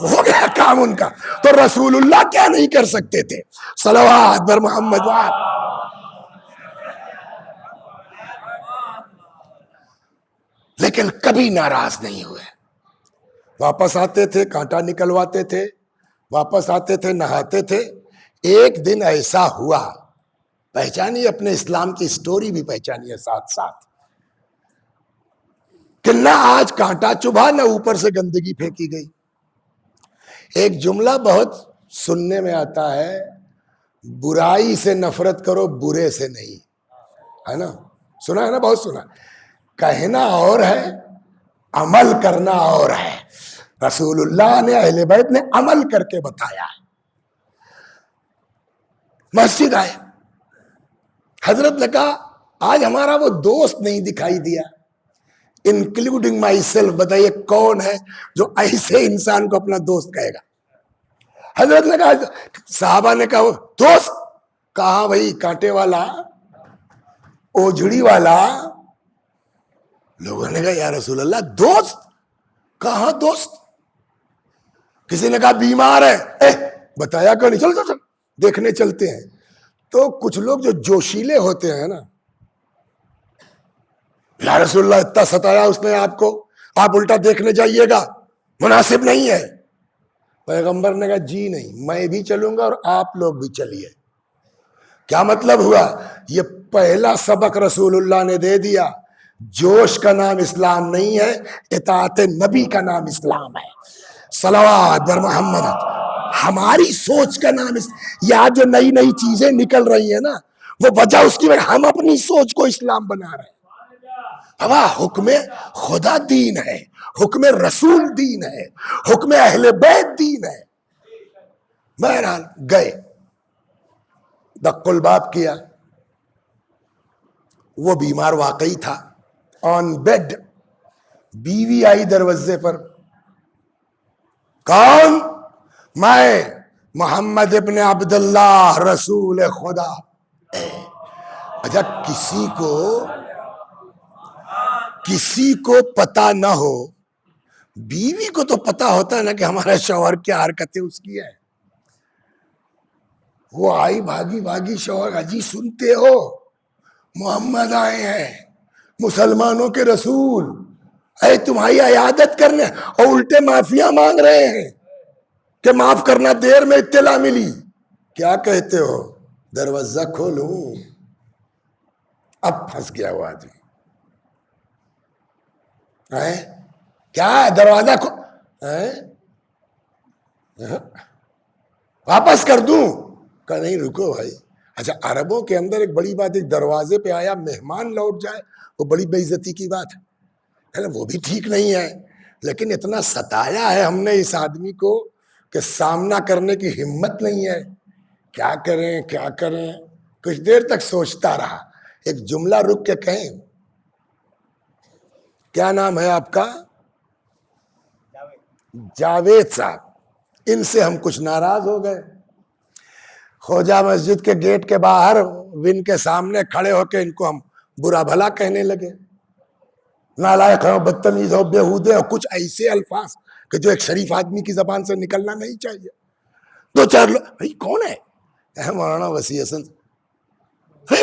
Speaker 1: ہو گیا کام ان کا. تو رسول اللہ کیا نہیں کر سکتے تھے؟ صلوات بر محمد وآل. لیکن کبھی ناراض نہیں ہوئے. واپس آتے تھے, کانٹا نکلواتے تھے, واپس آتے تھے, نہاتے تھے. ایک دن ایسا ہوا, پہچانی اپنے اسلام کی سٹوری بھی پہچانی ہے ساتھ ساتھ, کہ نہ آج کانٹا چبھا نہ اوپر سے گندگی پھینکی گئی. ایک جملہ بہت سننے میں آتا ہے, برائی سے نفرت کرو برے سے نہیں, ہے نا؟ سنا ہے نا, بہت سنا. کہنا اور ہے, عمل کرنا اور ہے. رسول اللہ نے, اہل بیت نے عمل کر کے بتایا. مسجد آئے, حضرت نے کہا آج ہمارا وہ دوست نہیں دکھائی دیا, انکلوڈنگ مائی سیلف. بتائیے کون ہے جو ایسے انسان کو اپنا دوست کہے گا؟ حضرت نے کہا, صحابہ نے کہا دوست, کہا بھائی کانٹے والا, اوجھڑی والا. لوگوں نے کہا یا رسول اللہ دوست, کہاں دوست؟ کسی نے کہا بیمار ہے, بتایا کہ نہیں, چل چل دیکھنے چلتے ہیں. تو کچھ لوگ جو جوشیلے ہوتے ہیں نا, یا رسول اللہ اتنا ستایا اس نے آپ کو, آپ الٹا دیکھنے جائیے گا, مناسب نہیں ہے. پیغمبر نے کہا جی نہیں, میں بھی چلوں گا اور آپ لوگ بھی چلیے. کیا مطلب ہوا؟ یہ پہلا سبق رسول اللہ نے دے دیا. جوش کا نام اسلام نہیں ہے, اطاعت نبی کا نام اسلام ہے. صلوات بر محمد. ہماری سوچ کا نام یا جو نئی نئی چیزیں نکل رہی ہیں نا, وہ وجہ اس کی ہم اپنی سوچ کو اسلام بنا رہے ہیں. ہوا حکم خدا دین ہے, حکم رسول دین ہے, حکم اہل بیت دین ہے. بہرحال گئے، دق الباب کیا، وہ بیمار واقعی تھا، آن بیڈ. بیوی آئی دروازے پر، کون؟ میں محمد ابن عبداللہ رسول خدا. اچھا کسی کو پتا نہ ہو، بیوی کو تو پتا ہوتا ہے نا کہ ہمارا شوہر کیا حرکتیں اس کی ہے. وہ آئی بھاگی بھاگی، شوہر اجی سنتے ہو محمد آئے ہیں، مسلمانوں کے رسول، اے تمہاری عیادت کرنے، اور الٹے معافیاں مانگ رہے ہیں کہ معاف کرنا، دیر میں اطلاع ملی. کیا کہتے ہو؟ دروازہ کھولوں؟ اب پھنس گیا وہ آدمی. کیا دروازہ واپس کر دوں؟ کہ نہیں، رکو بھائی. اچھا عربوں کے اندر ایک بڑی بات، ایک دروازے پہ آیا مہمان لوٹ جائے وہ بڑی بے عزتی کی بات ہے نا، وہ بھی ٹھیک نہیں ہے. لیکن اتنا ستایا ہے ہم نے اس آدمی کو کہ سامنا کرنے کی ہمت نہیں ہے. کیا کریں کیا کریں. کچھ دیر تک سوچتا رہا، ایک جملہ رک کے کہیں، کیا نام ہے آپ کا؟ جاوید صاحب. ان سے ہم کچھ ناراض ہو گئے. خوجہ مسجد کے گیٹ کے باہر ون کے سامنے کھڑے ہو کے ان کو ہم برا بھلا کہنے لگے، نالائق ہو، بدتمیز ہو، بےہودے ہو، کچھ ایسے الفاظ کہ جو ایک شریف آدمی کی زبان سے نکلنا نہیں چاہیے. دو چار لوگ، بھائی کون ہے؟ مولانا وسیع حسن.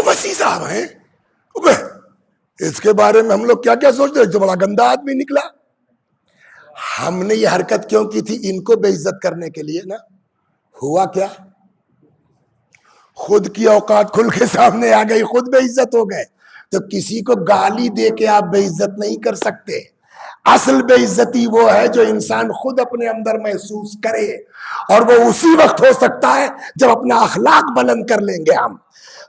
Speaker 1: وسیع صاحب ہیں؟ اس کے بارے میں ہم لوگ کیا کیا سوچتے ہیں، جو بڑا گندا آدمی نکلا. ہم نے یہ حرکت کیوں کی تھی؟ ان کو بے عزت کرنے کے لیے نا. ہوا کیا؟ خود کی اوقات کھل کے سامنے آ گئی، خود بے عزت ہو گئے. تو کسی کو گالی دے کے آپ بے عزت نہیں کر سکتے. اصل بے عزتی وہ ہے جو انسان خود اپنے اندر محسوس کرے، اور وہ اسی وقت ہو سکتا ہے جب اپنا اخلاق بلند کر لیں گے ہم.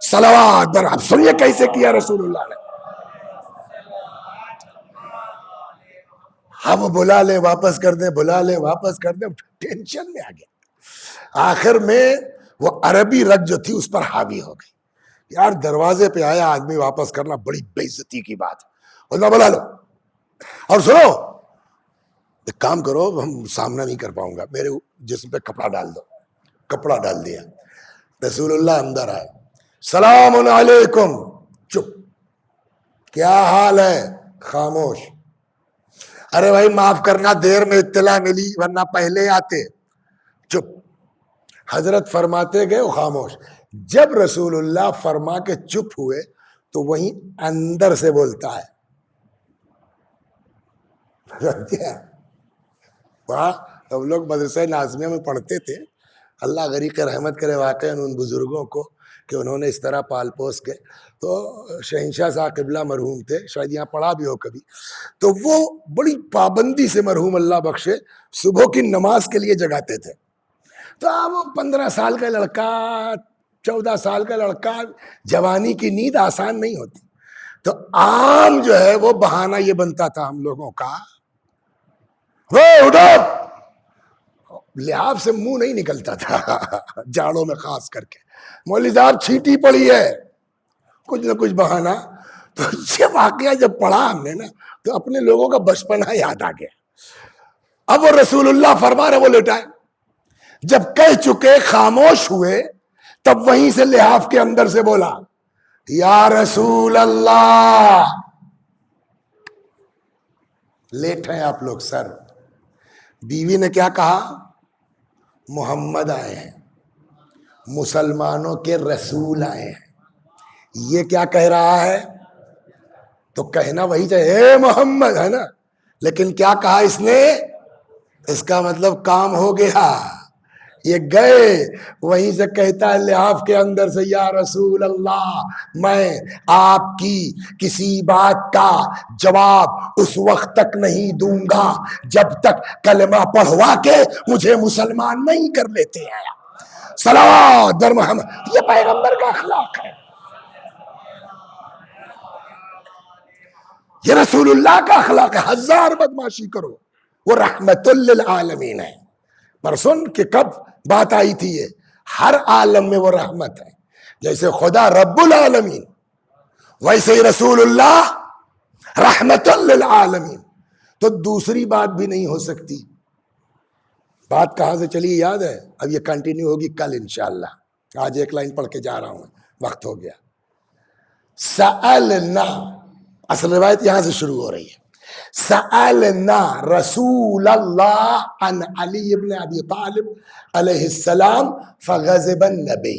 Speaker 1: صلوات در. اب سنیے کیسے کیا رسول اللہ نے. ہم بلا لیں واپس کر دیں، بلا لیں واپس کر دیں، ٹینشن میں آ گیا. آخر میں وہ عربی رگ جو تھی اس پر حاوی ہو گئی. یار دروازے پہ آیا آدمی، واپس کرنا بڑی بے عزتی کی بات ہے. اللہ بلا لو، اور سنو ایک کام کرو، ہم سامنا نہیں کر پاؤں گا، میرے جسم پہ کپڑا ڈال دو. کپڑا ڈال دیا. رسول اللہ اندر آئے، سلام علیکم. چپ. کیا حال ہے؟ خاموش. ارے بھائی معاف کرنا، دیر میں اطلاع ملی ورنہ پہلے آتے. چپ. حضرت فرماتے گئے وہ خاموش. جب رسول اللہ فرما کے چپ ہوئے تو وہیں اندر سے بولتا ہے. وہاں ہم لوگ مدرسہ نازمیہ میں پڑھتے تھے. اللہ غریق رحمت کرے واقعا ان بزرگوں کو کہ انہوں نے اس طرح پال پوس کے. تو شہنشاہ صاحب قبلہ مرحوم تھے، شاید یہاں پڑھا بھی ہو کبھی. تو وہ بڑی پابندی سے، مرحوم اللہ بخشے، صبح کی نماز کے لیے جگاتے تھے. تو وہ 15 سال کا لڑکا، 14 سال کا لڑکا، جوانی کی نیند آسان نہیں ہوتی. تو عام جو ہے وہ بہانہ یہ بنتا تھا ہم لوگوں کا، اٹھو. لحاظ سے منہ نہیں نکلتا تھا جاڑوں میں خاص کر کے، مولوی صاحب چھینٹی پڑی ہے، کچھ نہ کچھ بہانہ. تو یہ واقعہ جب پڑھا ہم نے نا تو اپنے لوگوں کا بچپنا یاد آ گیا. اب وہ رسول اللہ فرما رہے، وہ لیٹا ہے. جب کہہ چکے خاموش ہوئے تب وہیں سے لحاف کے اندر سے بولا، یا رسول اللہ. لیٹ ہیں آپ لوگ سر. بیوی نے کیا کہا؟ محمد آئے ہیں، مسلمانوں کے رسول آئے ہیں. یہ کیا کہہ رہا ہے؟ تو کہنا وہی چاہیے، اے محمد ہے نا. لیکن کیا کہا اس نے؟ اس کا مطلب کام ہو گیا. یہ گئے وہیں سے کہتا ہے لحاف کے اندر سے، یا رسول اللہ، میں آپ کی کسی بات کا جواب اس وقت تک نہیں دوں گا جب تک کلمہ پڑھوا کے مجھے مسلمان نہیں کر لیتے ہیں. صلوات در محمد. یہ پیغمبر کا اخلاق ہے، یہ رسول اللہ کا اخلاق ہے. ہزار بدماشی کرو، وہ رحمت للعالمین ہے. پر سن کہ کب بات آئی تھی یہ، ہر عالم میں وہ رحمت ہے، جیسے خدا رب العالمین ویسے ہی رسول اللہ رحمت للعالمین، تو دوسری بات بھی نہیں ہو سکتی۔ بات کہاں سے چلی یاد ہے؟ اب یہ کنٹینیو ہوگی کل انشاءاللہ، آج ایک لائن پڑھ کے جا رہا ہوں، وقت ہو گیا۔ سألنا، اصل روایت یہاں سے شروع ہو رہی ہے، سألنا رسول اللہ عن علی ابن ابی طالب علیہ السلام فغضب النبی،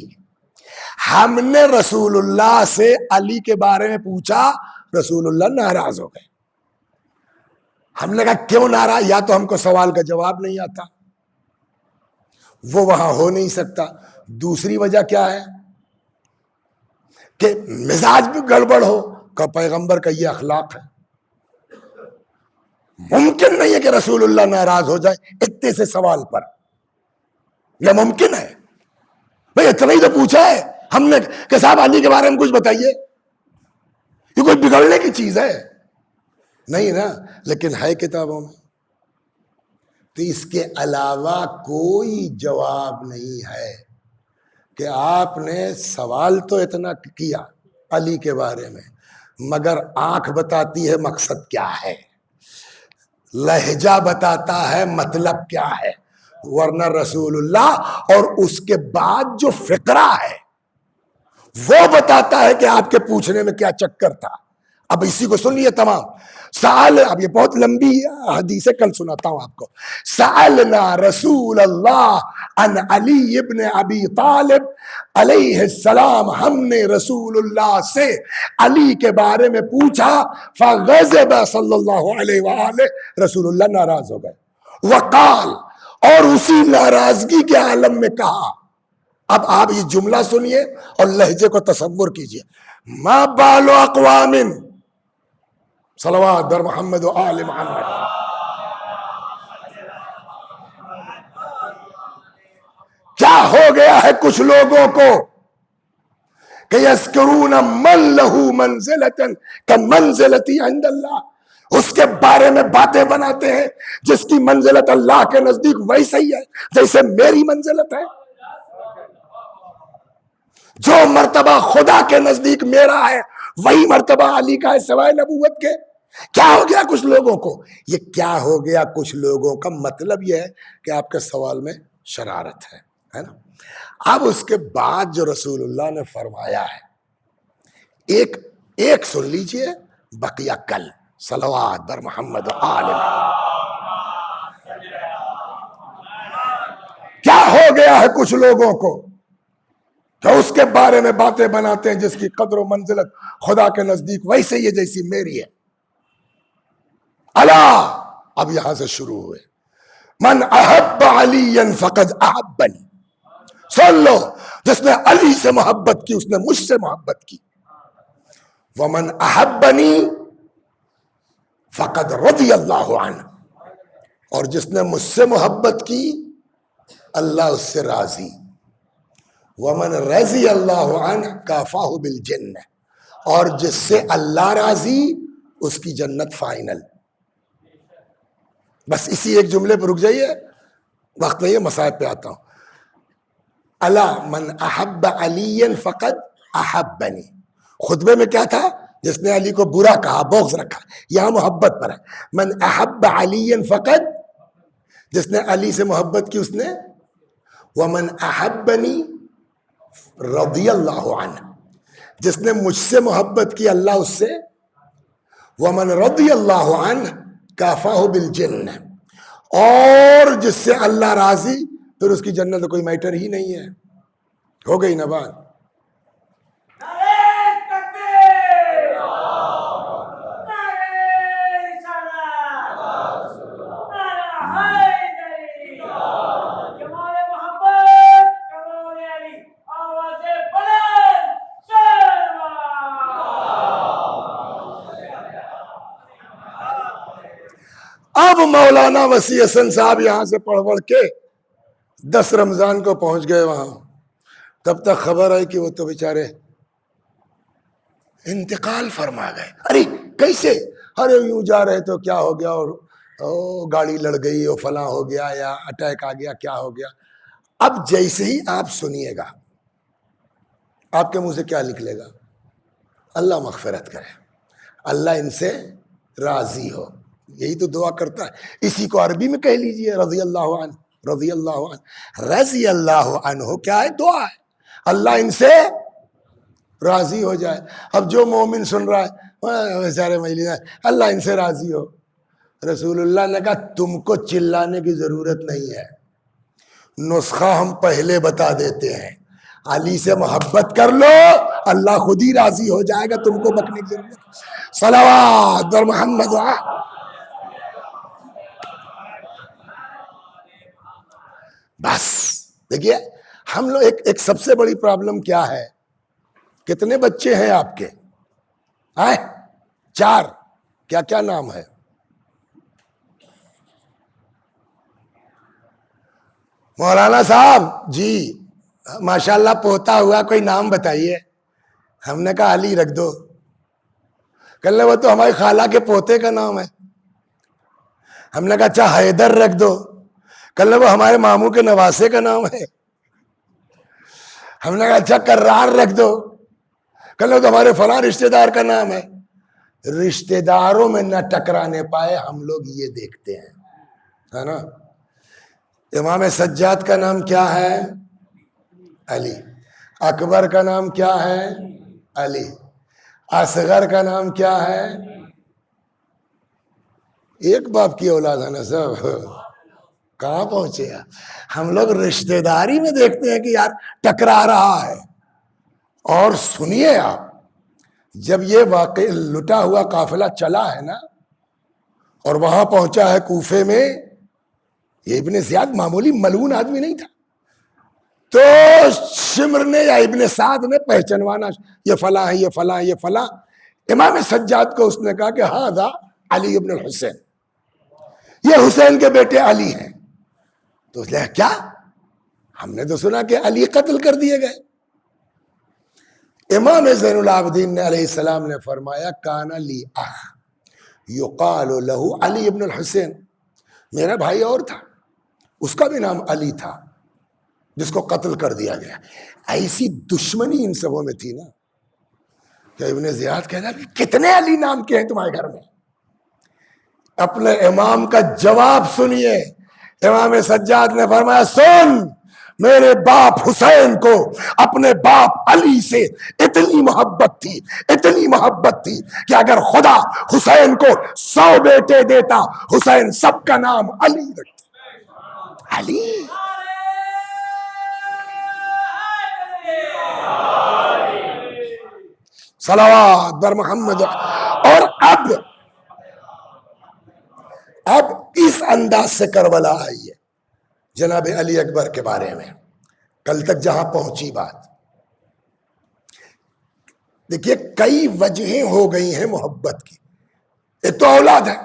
Speaker 1: ہم نے رسول اللہ سے علی کے بارے میں پوچھا، رسول اللہ ناراض ہو گئے۔ ہم نے کہا کیوں ناراض؟ یا تو ہم کو سوال کا جواب نہیں آتا، وہ وہاں ہو نہیں سکتا، دوسری وجہ کیا ہے کہ مزاج بھی گڑبڑ ہو، کہ پیغمبر کا یہ اخلاق ہے، ممکن نہیں ہے کہ رسول اللہ ناراض ہو جائے اتنے سے سوال پر، یہ ممکن ہے؟ بھئی اتنا ہی تو پوچھا ہے ہم نے کہ صاحب علی کے بارے میں کچھ بتائیے، یہ کوئی بگڑنے کی چیز ہے نہیں نا، لیکن ہے کتابوں میں، تو اس کے علاوہ کوئی جواب نہیں ہے کہ آپ نے سوال تو اتنا کیا علی کے بارے میں، مگر آنکھ بتاتی ہے مقصد کیا ہے، لہجہ بتاتا ہے مطلب کیا ہے، ورنہ رسول اللہ اور اس کے بعد جو فقرہ ہے وہ بتاتا ہے کہ آپ کے پوچھنے میں کیا چکر تھا۔ اب اسی کو سن لیے تمام سال، اب یہ بہت لمبی حدیث ہے، کل سناتا ہوں آپ کو۔ سألنا رسول اللہ عن علی ابن ابی طالب علیہ السلام، ہم نے رسول اللہ سے علی کے بارے میں پوچھا، فغضب صلی اللہ علیہ وآلہ، رسول اللہ ناراض ہو گئے، وقال، اور اسی ناراضگی کے عالم میں کہا، اب آپ یہ جملہ سنیے اور لہجے کو تصور کیجئے، ما بال اقوام، صلوات بر محمد و آل محمد، کیا ہو گیا ہے کچھ لوگوں کو کہ یذکرون من لہ منزلۃ کمنزلتی عند اللہ، اس کے بارے میں باتیں بناتے ہیں جس کی منزلت اللہ کے نزدیک ویسے ہی ہے جیسے میری منزلت ہے، جو مرتبہ خدا کے نزدیک میرا ہے وہی مرتبہ علی کا ہے سوائے نبوت کے۔ کیا ہو گیا کچھ لوگوں کو؟ یہ کیا ہو گیا کچھ لوگوں کا مطلب یہ ہے کہ آپ کے سوال میں شرارت ہے نا۔ اب اس کے بعد جو رسول اللہ نے فرمایا ہے، ایک سن لیجئے، بقیہ کل، صلوات بر محمد و آل محمد۔ کیا ہو گیا ہے کچھ لوگوں کو کہ اس کے بارے میں باتیں بناتے ہیں جس کی قدر و منزلت خدا کے نزدیک ویسے ہی جیسی میری ہے۔ اللہ، اب یہاں سے شروع ہوئے، من احب علی فقد احبنی، سن لو، جس نے علی سے محبت کی اس نے مجھ سے محبت کی، ومن احبنی فقد رضی اللہ عنہ، اور جس نے مجھ سے محبت کی اللہ اس سے راضی، ومن رضی اللہ عنہ کافاہ بالجنہ، اور جس سے اللہ راضی اس کی جنت فائنل۔ بس اسی ایک جملے پہ رک جائیے، وقت نہیں ہے، مسائل پہ آتا ہوں۔ الا من احب علی فقد احبنی، خطبے میں کیا تھا؟ جس نے علی کو برا کہا، بغض رکھا، یہاں محبت پر ہے، من احب علی فقد، جس نے علی سے محبت کی اس نے، ومن احبنی رضی اللہ عنہ، جس نے مجھ سے محبت کی اللہ اس سے، ومن رضی اللہ عنہ کافاہ بالجنہ، اور جس سے اللہ راضی پھر اس کی جنت تو کوئی میٹر ہی نہیں ہے۔ ہو گئی نا بات؟ اب مولانا وسیع حسن صاحب یہاں سے پڑھ کے 10 رمضان کو پہنچ گئے وہاں، تب تک خبر آئی کہ وہ تو بیچارے انتقال فرما گئے۔ ارے کیسے؟ ارے یوں جا رہے تو کیا ہو گیا، اور او گاڑی لڑ گئی او فلاں ہو گیا یا اٹیک آ گیا کیا ہو گیا. اب جیسے ہی آپ سنیے گا آپ کے منہ سے کیا نکلے گا؟ اللہ مغفرت کرے، اللہ ان سے راضی ہو. یہی تو دعا کرتا ہے. اسی کو عربی میں کہہ لیجئے رضی اللہ عنہ، رضی اللہ عنہ. رضی اللہ عنہ کیا ہے؟ دعا ہے. اللہ ان سے راضی ہو جائے. اب جو مومن سن رہا ہے بیچارے مجلس، اللہ ان سے راضی ہو. رسول اللہ نے کہا تم کو چلانے کی ضرورت نہیں ہے، نسخہ ہم پہلے بتا دیتے ہیں. علی سے محبت کر لو، اللہ خود ہی راضی ہو جائے گا، تم کو بکنے کی ضرورت نہیں. صلوات بر محمد. بس دیکھیے ہم لوگ ایک سب سے بڑی پرابلم کیا ہے؟ کتنے بچے ہیں آپ کے؟ 4. کیا کیا نام ہے؟ مولانا صاحب جی ماشاءاللہ پوتا ہوا، کوئی نام بتائیے. ہم نے کہا علی رکھ دو. کل وہ تو ہماری خالہ کے پوتے کا نام ہے. ہم نے کہا اچھا حیدر رکھ دو. کل وہ ہمارے ماموں کے نواسے کا نام ہے. ہم نے کہا اچھا کرار رکھ دو. کل وہ تو ہمارے فلاں رشتہ دار کا نام ہے. رشتہ داروں میں نہ ٹکرانے پائے ہم لوگ یہ دیکھتے ہیں، ہے نا. امام سجاد کا نام کیا ہے؟ علی. اکبر کا نام کیا ہے؟ علی. اصغر کا نام کیا ہے؟ ایک باپ کی اولاد ہے نا سب. کہاں پہنچے ہیں ہم لوگ؟ رشتہ داری میں دیکھتے ہیں کہ یار ٹکرا رہا ہے. اور سنیے آپ، جب یہ واقع لٹا ہوا قافلہ چلا ہے نا اور وہاں پہنچا ہے کوفے میں، یہ ابن زیاد معمولی ملعون آدمی نہیں تھا. تو شمر نے یا ابن سعد نے پہچانوانا، یہ فلاں ہے، یہ فلاں، یہ فلاں. امام سجاد کو اس نے کہا کہ ہاذا علی ابن الحسین، یہ حسین کے بیٹے علی ہیں. تو اس نے کہا کیا؟ ہم نے تو سنا کہ علی قتل کر دیے گئے. امام زین العابدین نے علیہ السلام نے فرمایا کان لی اخ یقال لہ علی ابن الحسین، میرا بھائی اور تھا، اس کا بھی نام علی تھا، جس کو قتل کر دیا گیا. ایسی دشمنی ان سبوں میں تھی نا کہ ابن زیاد کہنا کتنے علی نام کے ہیں تمہارے گھر میں؟ اپنے امام کا جواب سنیے. امام سجاد نے فرمایا سن، میرے باپ حسین کو اپنے باپ علی سے اتنی محبت تھی، اتنی محبت تھی کہ اگر خدا حسین کو 100 بیٹے دیتا، حسین سب کا نام علی رکھتا. علی. صلوات بر محمد. اور اب اس انداز سے کربلا آئی ہے جناب علی اکبر کے بارے میں. کل تک جہاں پہنچی بات دیکھیے، کئی وجہیں ہو گئی ہیں محبت کی. ایک تو اولاد ہے.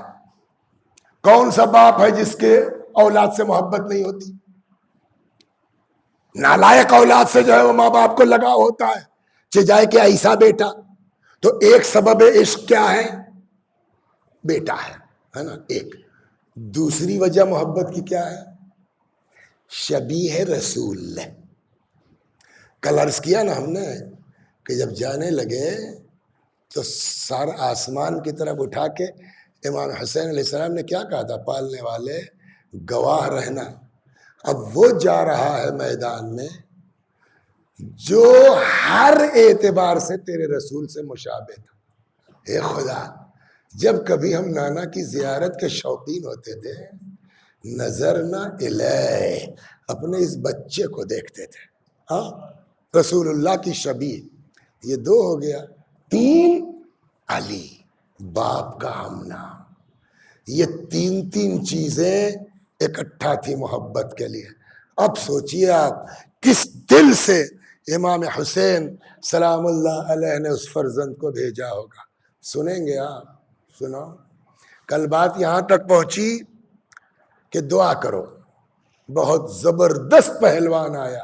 Speaker 1: کون سا باپ ہے جس کے اولاد سے محبت نہیں ہوتی؟ نالائق اولاد سے جو ہے وہ ماں باپ کو لگا ہوتا ہے، چجائے کہ ایسا بیٹا. تو ایک سبب عشق کیا ہے؟ بیٹا ہے نا ایک. دوسری وجہ محبت کی کیا ہے؟ شبیہ رسول. کل عرض کیا نا ہم نے کہ جب جانے لگے تو سار آسمان کی طرف اٹھا کے امام حسین علیہ السلام نے کیا کہا تھا؟ پالنے والے گواہ رہنا. اب وہ جا رہا ہے میدان میں جو ہر اعتبار سے تیرے رسول سے مشابہ تھا. اے خدا، جب کبھی ہم نانا کی زیارت کے شوقین ہوتے تھے، نظر نہ الہ، اپنے اس بچے کو دیکھتے تھے. ہاں رسول اللہ کی شبیہ. یہ 2 ہو گیا. 3 علی، باپ کا ہم نام. یہ 3 چیزیں اکٹھا تھی محبت کے لیے. اب سوچئے آپ کس دل سے امام حسین سلام اللہ علیہ نے اس فرزند کو بھیجا ہوگا. سنیں گے آپ؟ سنو. کل بات یہاں تک پہنچی کہ دعا کرو. بہت زبردست پہلوان آیا،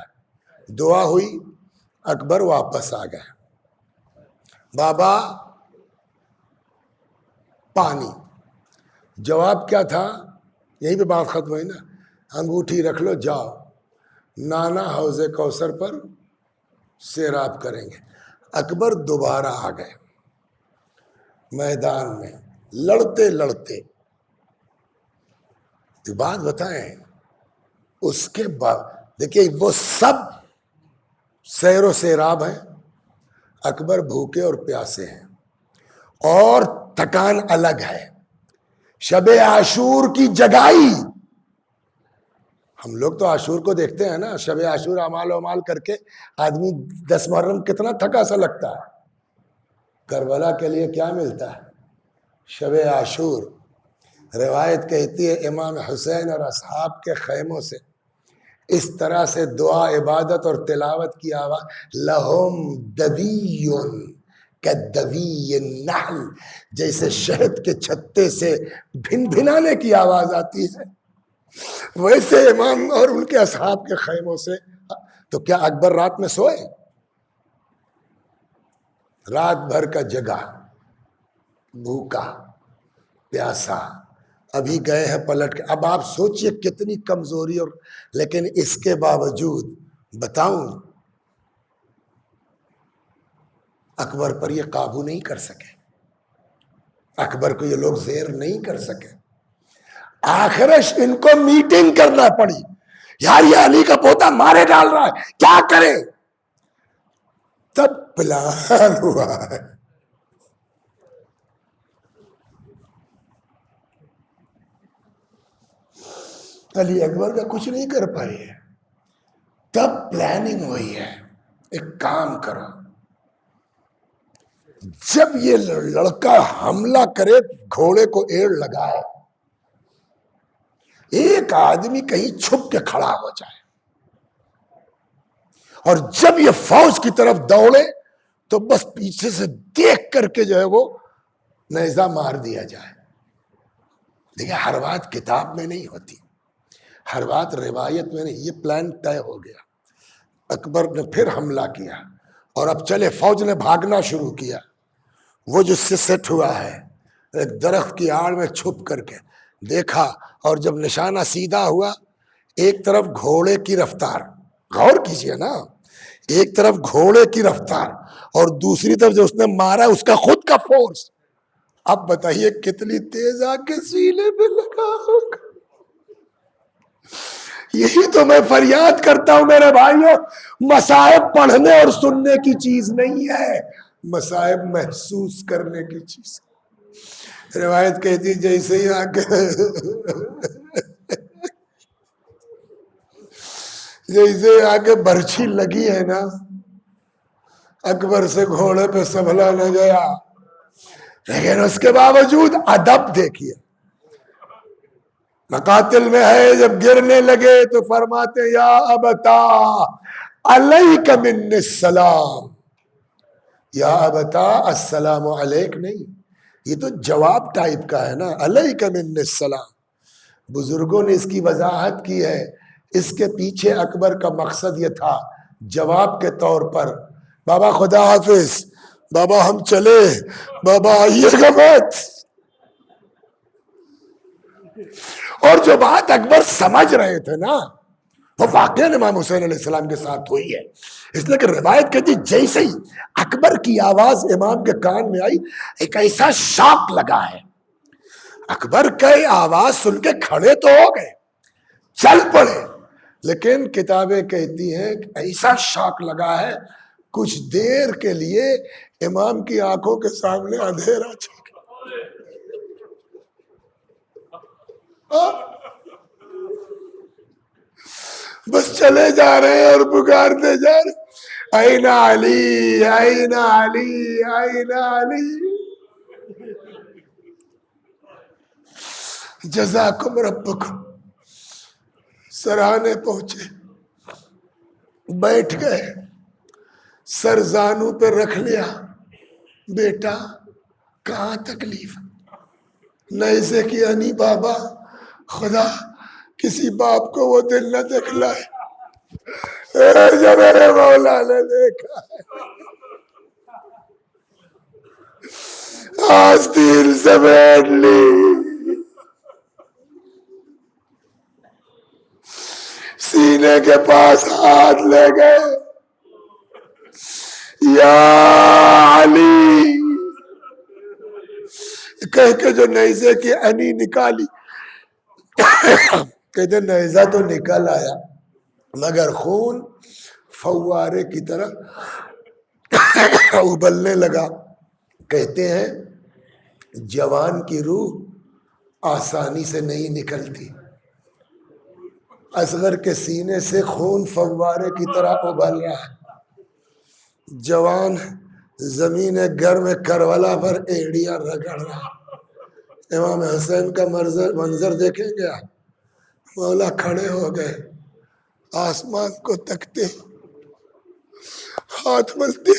Speaker 1: دعا ہوئی، اکبر واپس آ گئے. بابا پانی. جواب کیا تھا؟ یہیں پہ بات ختم ہوئی نا، انگوٹھی رکھ لو جاؤ، نانا حوض کوثر پر سیراب کریں گے۔ اکبر دوبارہ آ گئے میدان میں، لڑتے لڑتے۔ بات بتائیں، اس کے بعد دیکھیے وہ سب سیر و سیراب ہیں، اکبر بھوکے اور پیاسے ہیں، اور تھکان الگ ہے۔ شب عاشور کی جگائی، ہم لوگ تو عاشور کو دیکھتے ہیں نا، شب عاشور اعمال و اعمال کر کے آدمی 10 محرم کتنا تھکا سا لگتا ہے۔ کربلا کے لیے کیا ملتا ہے؟ شب عاشور۔ روایت کہتی ہے امام حسین اور اصحاب کے خیموں سے اس طرح سے دعا، عبادت اور تلاوت کی آواز، لہم دوی کدوی النحل، جیسے شہد کے چھتے سے بھن بھنانے کی آواز آتی ہے، ویسے امام اور ان کے اصحاب کے خیموں سے۔ تو کیا اکبر رات میں سوئے؟ رات بھر کا جگہ، بھوکا پیاسا، ابھی گئے ہیں پلٹ کے۔ اب آپ سوچئے کتنی کمزوری، اور لیکن اس کے باوجود بتاؤں، اکبر پر یہ قابو نہیں کر سکے، اکبر کو یہ لوگ زیر نہیں کر سکے۔ آخرش ان کو میٹنگ کرنا پڑی، یار یہ علی کا پوتا مارے ڈال رہا ہے، کیا کریں؟ تب پلان ہوا ہے۔ علی اکبر کا کچھ نہیں کر پائی ہے، تب پلاننگ ہوئی ہے، ایک کام کرو، جب یہ لڑکا حملہ کرے گھوڑے کو ایڑ لگائے، ایک آدمی کہیں چھپ کے کھڑا ہو جائے، اور جب یہ فوج کی طرف دوڑے تو بس پیچھے سے دیکھ کر کے جو ہے وہ نیزہ مار دیا جائے۔ دیکھیں ہر بات کتاب میں نہیں ہوتی، ہر بات روایت میں نہیں، یہ پلان طے ہو گیا۔ اکبر نے پھر حملہ کیا، اور اب چلے فوج نے بھاگنا شروع کیا۔ وہ جو سے سیٹ ہوا ہے ایک درخت کی آڑ میں چھپ کر کے دیکھا، اور جب نشانہ سیدھا ہوا، ایک طرف گھوڑے کی رفتار، غور کیجئے نا، ایک طرف گھوڑے کی رفتار اور دوسری طرف جو اس نے مارا اس کا خود کا فورس۔ اب بتائیے کتنی تیز آ کے سینے پہ لگا ہوگا۔ یہی تو میں فریاد کرتا ہوں میرے بھائیوں، مصائب پڑھنے اور سننے کی چیز نہیں ہے، مصائب محسوس کرنے کی چیز۔ روایت کہتی جیسے ہی آگے جیسے آگے برچھی لگی ہے نا، اکبر سے گھوڑے پہ سنبھلا نہ گیا، لیکن اس کے باوجود ادب دیکھیے۔ مقاتل میں ہے جب گرنے لگے تو فرماتے یا ابتا علیک من السلام، یا ابتا السلام علیک نہیں، یہ تو جواب ٹائپ کا ہے نا، علیک من السلام۔ بزرگوں نے اس کی وضاحت کی ہے، اس کے پیچھے اکبر کا مقصد یہ تھا جواب کے طور پر، بابا خدا حافظ، بابا ہم چلے، بابا آئیے گا مت۔ اور جو بات اکبر سمجھ رہے تھے نا، وہ واقعاً امام حسین علیہ السلام کے ساتھ ہوئی ہے۔ اس لیے کہ روایت کہتی جیسے ہی اکبر کی آواز امام کے کان میں آئی، ایک ایسا شاک لگا ہے، اکبر کا آواز سن کے کھڑے تو ہو گئے، چل پڑے، لیکن کتابیں کہتی ہیں کہ ایسا شاک لگا ہے، کچھ دیر کے لیے امام کی آنکھوں کے سامنے اندھیرا چھا گیا۔ بس چلے جا رہے ہیں اور پکارتے جا رہے ہیں، این علی این علی این علی، جزاکم ربکم۔ سرانے پہنچے، بیٹھ گئے، سر زانو پہ رکھ لیا، بیٹا کہاں تکلیف؟ نیزے کی نہیں بابا، خدا کسی باپ کو وہ دل نہ دکھلائے جو میرے مولا نے دیکھا ہے۔ آستین سے بیٹھ لی، سینے کے پاس ہاتھ لے گئے، یا علی کہہ کے جو نیزے کی انی نکالی، کہتے نیزہ تو نکل آیا مگر خون فوارے کی طرح ابلنے لگا۔ کہتے ہیں جوان کی روح آسانی سے نہیں نکلتی، اصغر کے سینے سے خون فوارے کی طرح ابل رہا ہے۔ جوان زمین گرم کربلا پر ایڑیاں رگڑ رہا۔ امام حسین کا منظر دیکھیں گے آپ، مولا کھڑے ہو گئے، آسمان کو تکتے، ہاتھ ملتے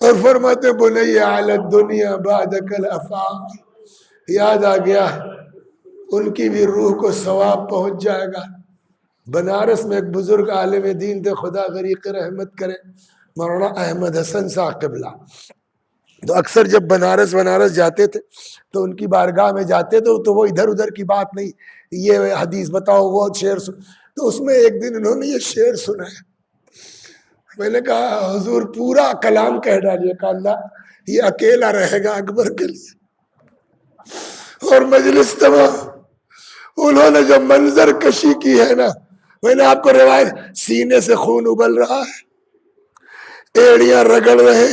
Speaker 1: اور فرماتے بنی علی الدنیا بعدک الافاق۔ یاد آ گیا ان کی بھی روح کو ثواب پہنچ جائے گا۔ بنارس میں ایک بزرگ عالم دین تھے، خدا غریق رحمت کرے، مولانا احمد حسن صاحب قبلہ۔ تو اکثر جب بنارس جاتے تھے تو ان کی بارگاہ میں جاتے تھے تو وہ ادھر ادھر کی بات نہیں، یہ حدیث بتاؤ وہ شعر سن، تو اس میں ایک دن انہوں نے یہ شعر سنا ہے۔ میں نے کہا حضور پورا کلام کہہ ڈالیے، کہا اللہ یہ اکیلا رہے گا اکبر کے لیے۔ اور مجلس تمام انہوں نے جو منظر کشی کی ہے نا، میں نے آپ کو روایت، سینے سے خون ابل رہا ہے، ایڑیاں رگڑ رہے،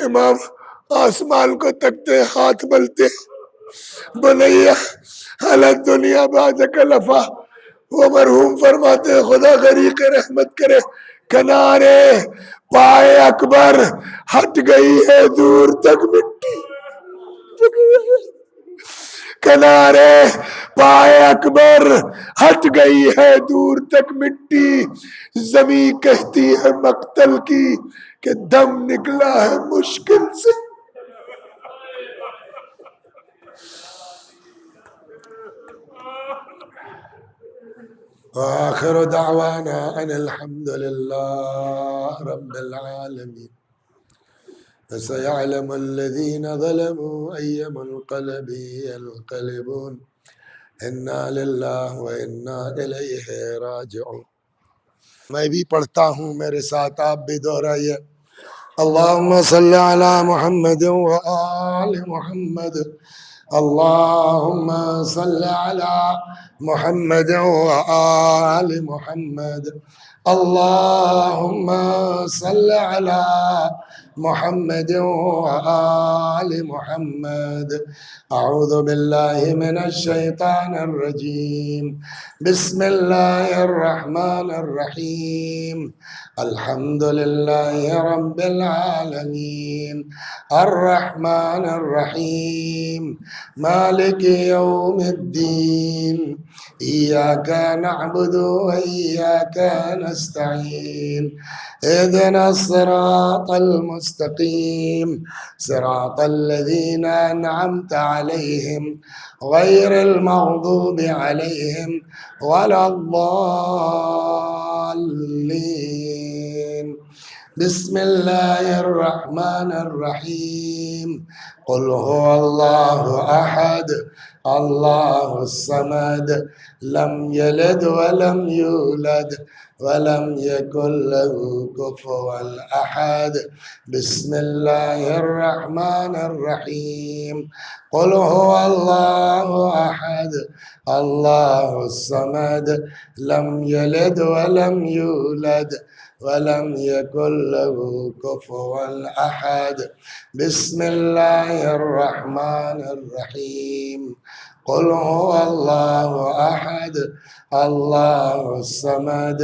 Speaker 1: امام آسمان کو تکتے، ہاتھ ملتے، بنیا علی الدنیا بعدک الافا۔ وہ مرحوم فرماتے خدا غریق رحمت کرے، کنارے پائے اکبر ہٹ گئی ہے دور تک مٹی، کنارے پائے اکبر ہٹ گئی ہے دور تک مٹی، زمین کہتی ہے مقتل کی کہ دم نکلا ہے مشکل سے۔ وآخر دعوانا ان الحمد لله رب العالمين فسيعلم الذين ظلموا أي منقلب ينقلبون انا للہ وانا الیہ راجعون۔ میں بھی پڑھتا ہوں، میرے ساتھ آپ بھی دہرائیے، اللہم صلی علی محمد وآل محمد، اللہم صلی علی محمد وآل محمد، اللہم صلی علی محمد وآل محمد۔ اعوذ باللہ من الشیطان الرجیم، بسم اللہ الرحمن الرحیم، الحمد للہ رب العالمین، الرحمن الرحیم، مالک یوم الدین، ایاک نعبد وإیاک نستعین، اهدنا الصراط المستقیم، صراط الذین انعمت علیہم غیر المغضوب علیہم ولا الضالین۔ بسم اللہ الرحمن الرحیم، قل هو اللہ احد اللہ الصمد، لم یلد ولم یولد ولم یکن له کفوا احد۔ بسم اللہ الرحمن الرحیم، قل هو اللہ احد اللہ الصمد، لم یلد ولم یولد ولم یکن له کفوا احد۔ بسم اللہ الرحمن الرحیم، قل هو اللہ احد اللہ الصمد،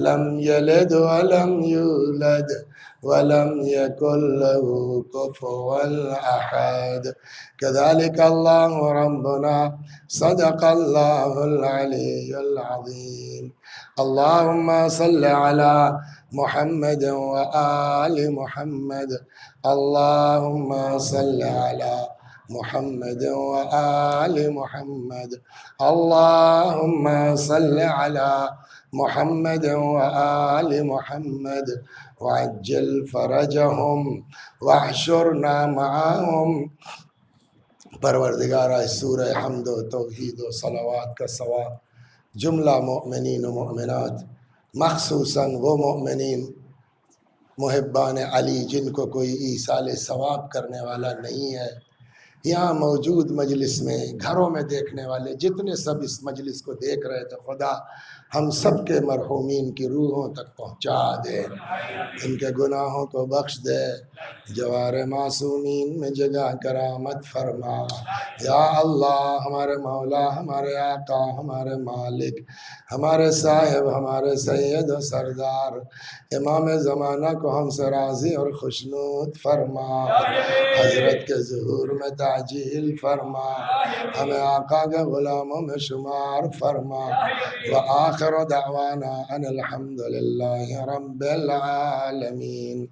Speaker 1: لم یلد ولم یولد ولم یکن له کفوا احد۔ كذلك اللہ ربنا صدق اللہ العلی العظیم۔ اللہم صل علی محمد وآل محمد، اللہم صل علی محمد وآل محمد، اللہم صل علی محمد وآل محمد، وعجل فرجہم واحشرنا معاہم۔ پروردگارہ سورہ حمد و توحید و صلوات کا ثواب جملہ مومنین و مومنات، مخصوصاً وہ مومنین محبان علی جن کو کوئی ایصال ثواب کرنے والا نہیں ہے، یہاں موجود مجلس میں، گھروں میں دیکھنے والے جتنے سب اس مجلس کو دیکھ رہے تھے، خدا ہم سب کے مرحومین کی روحوں تک پہنچا دے، ان کے گناہوں کو بخش دے، جوار معصومین میں جگہ کرامت فرما۔ یا اللہ ہمارے مولا، ہمارے آقا، ہمارے مالک، ہمارے صاحب، ہمارے سید و سردار امام زمانہ کو ہم سے راضی اور خوشنود فرما، حضرت کے ظہور میں تعجیل فرما، ہمیں آقا کے غلاموں میں شمار فرما، وآخر دعوانا ان الحمدللہ رب العالمین۔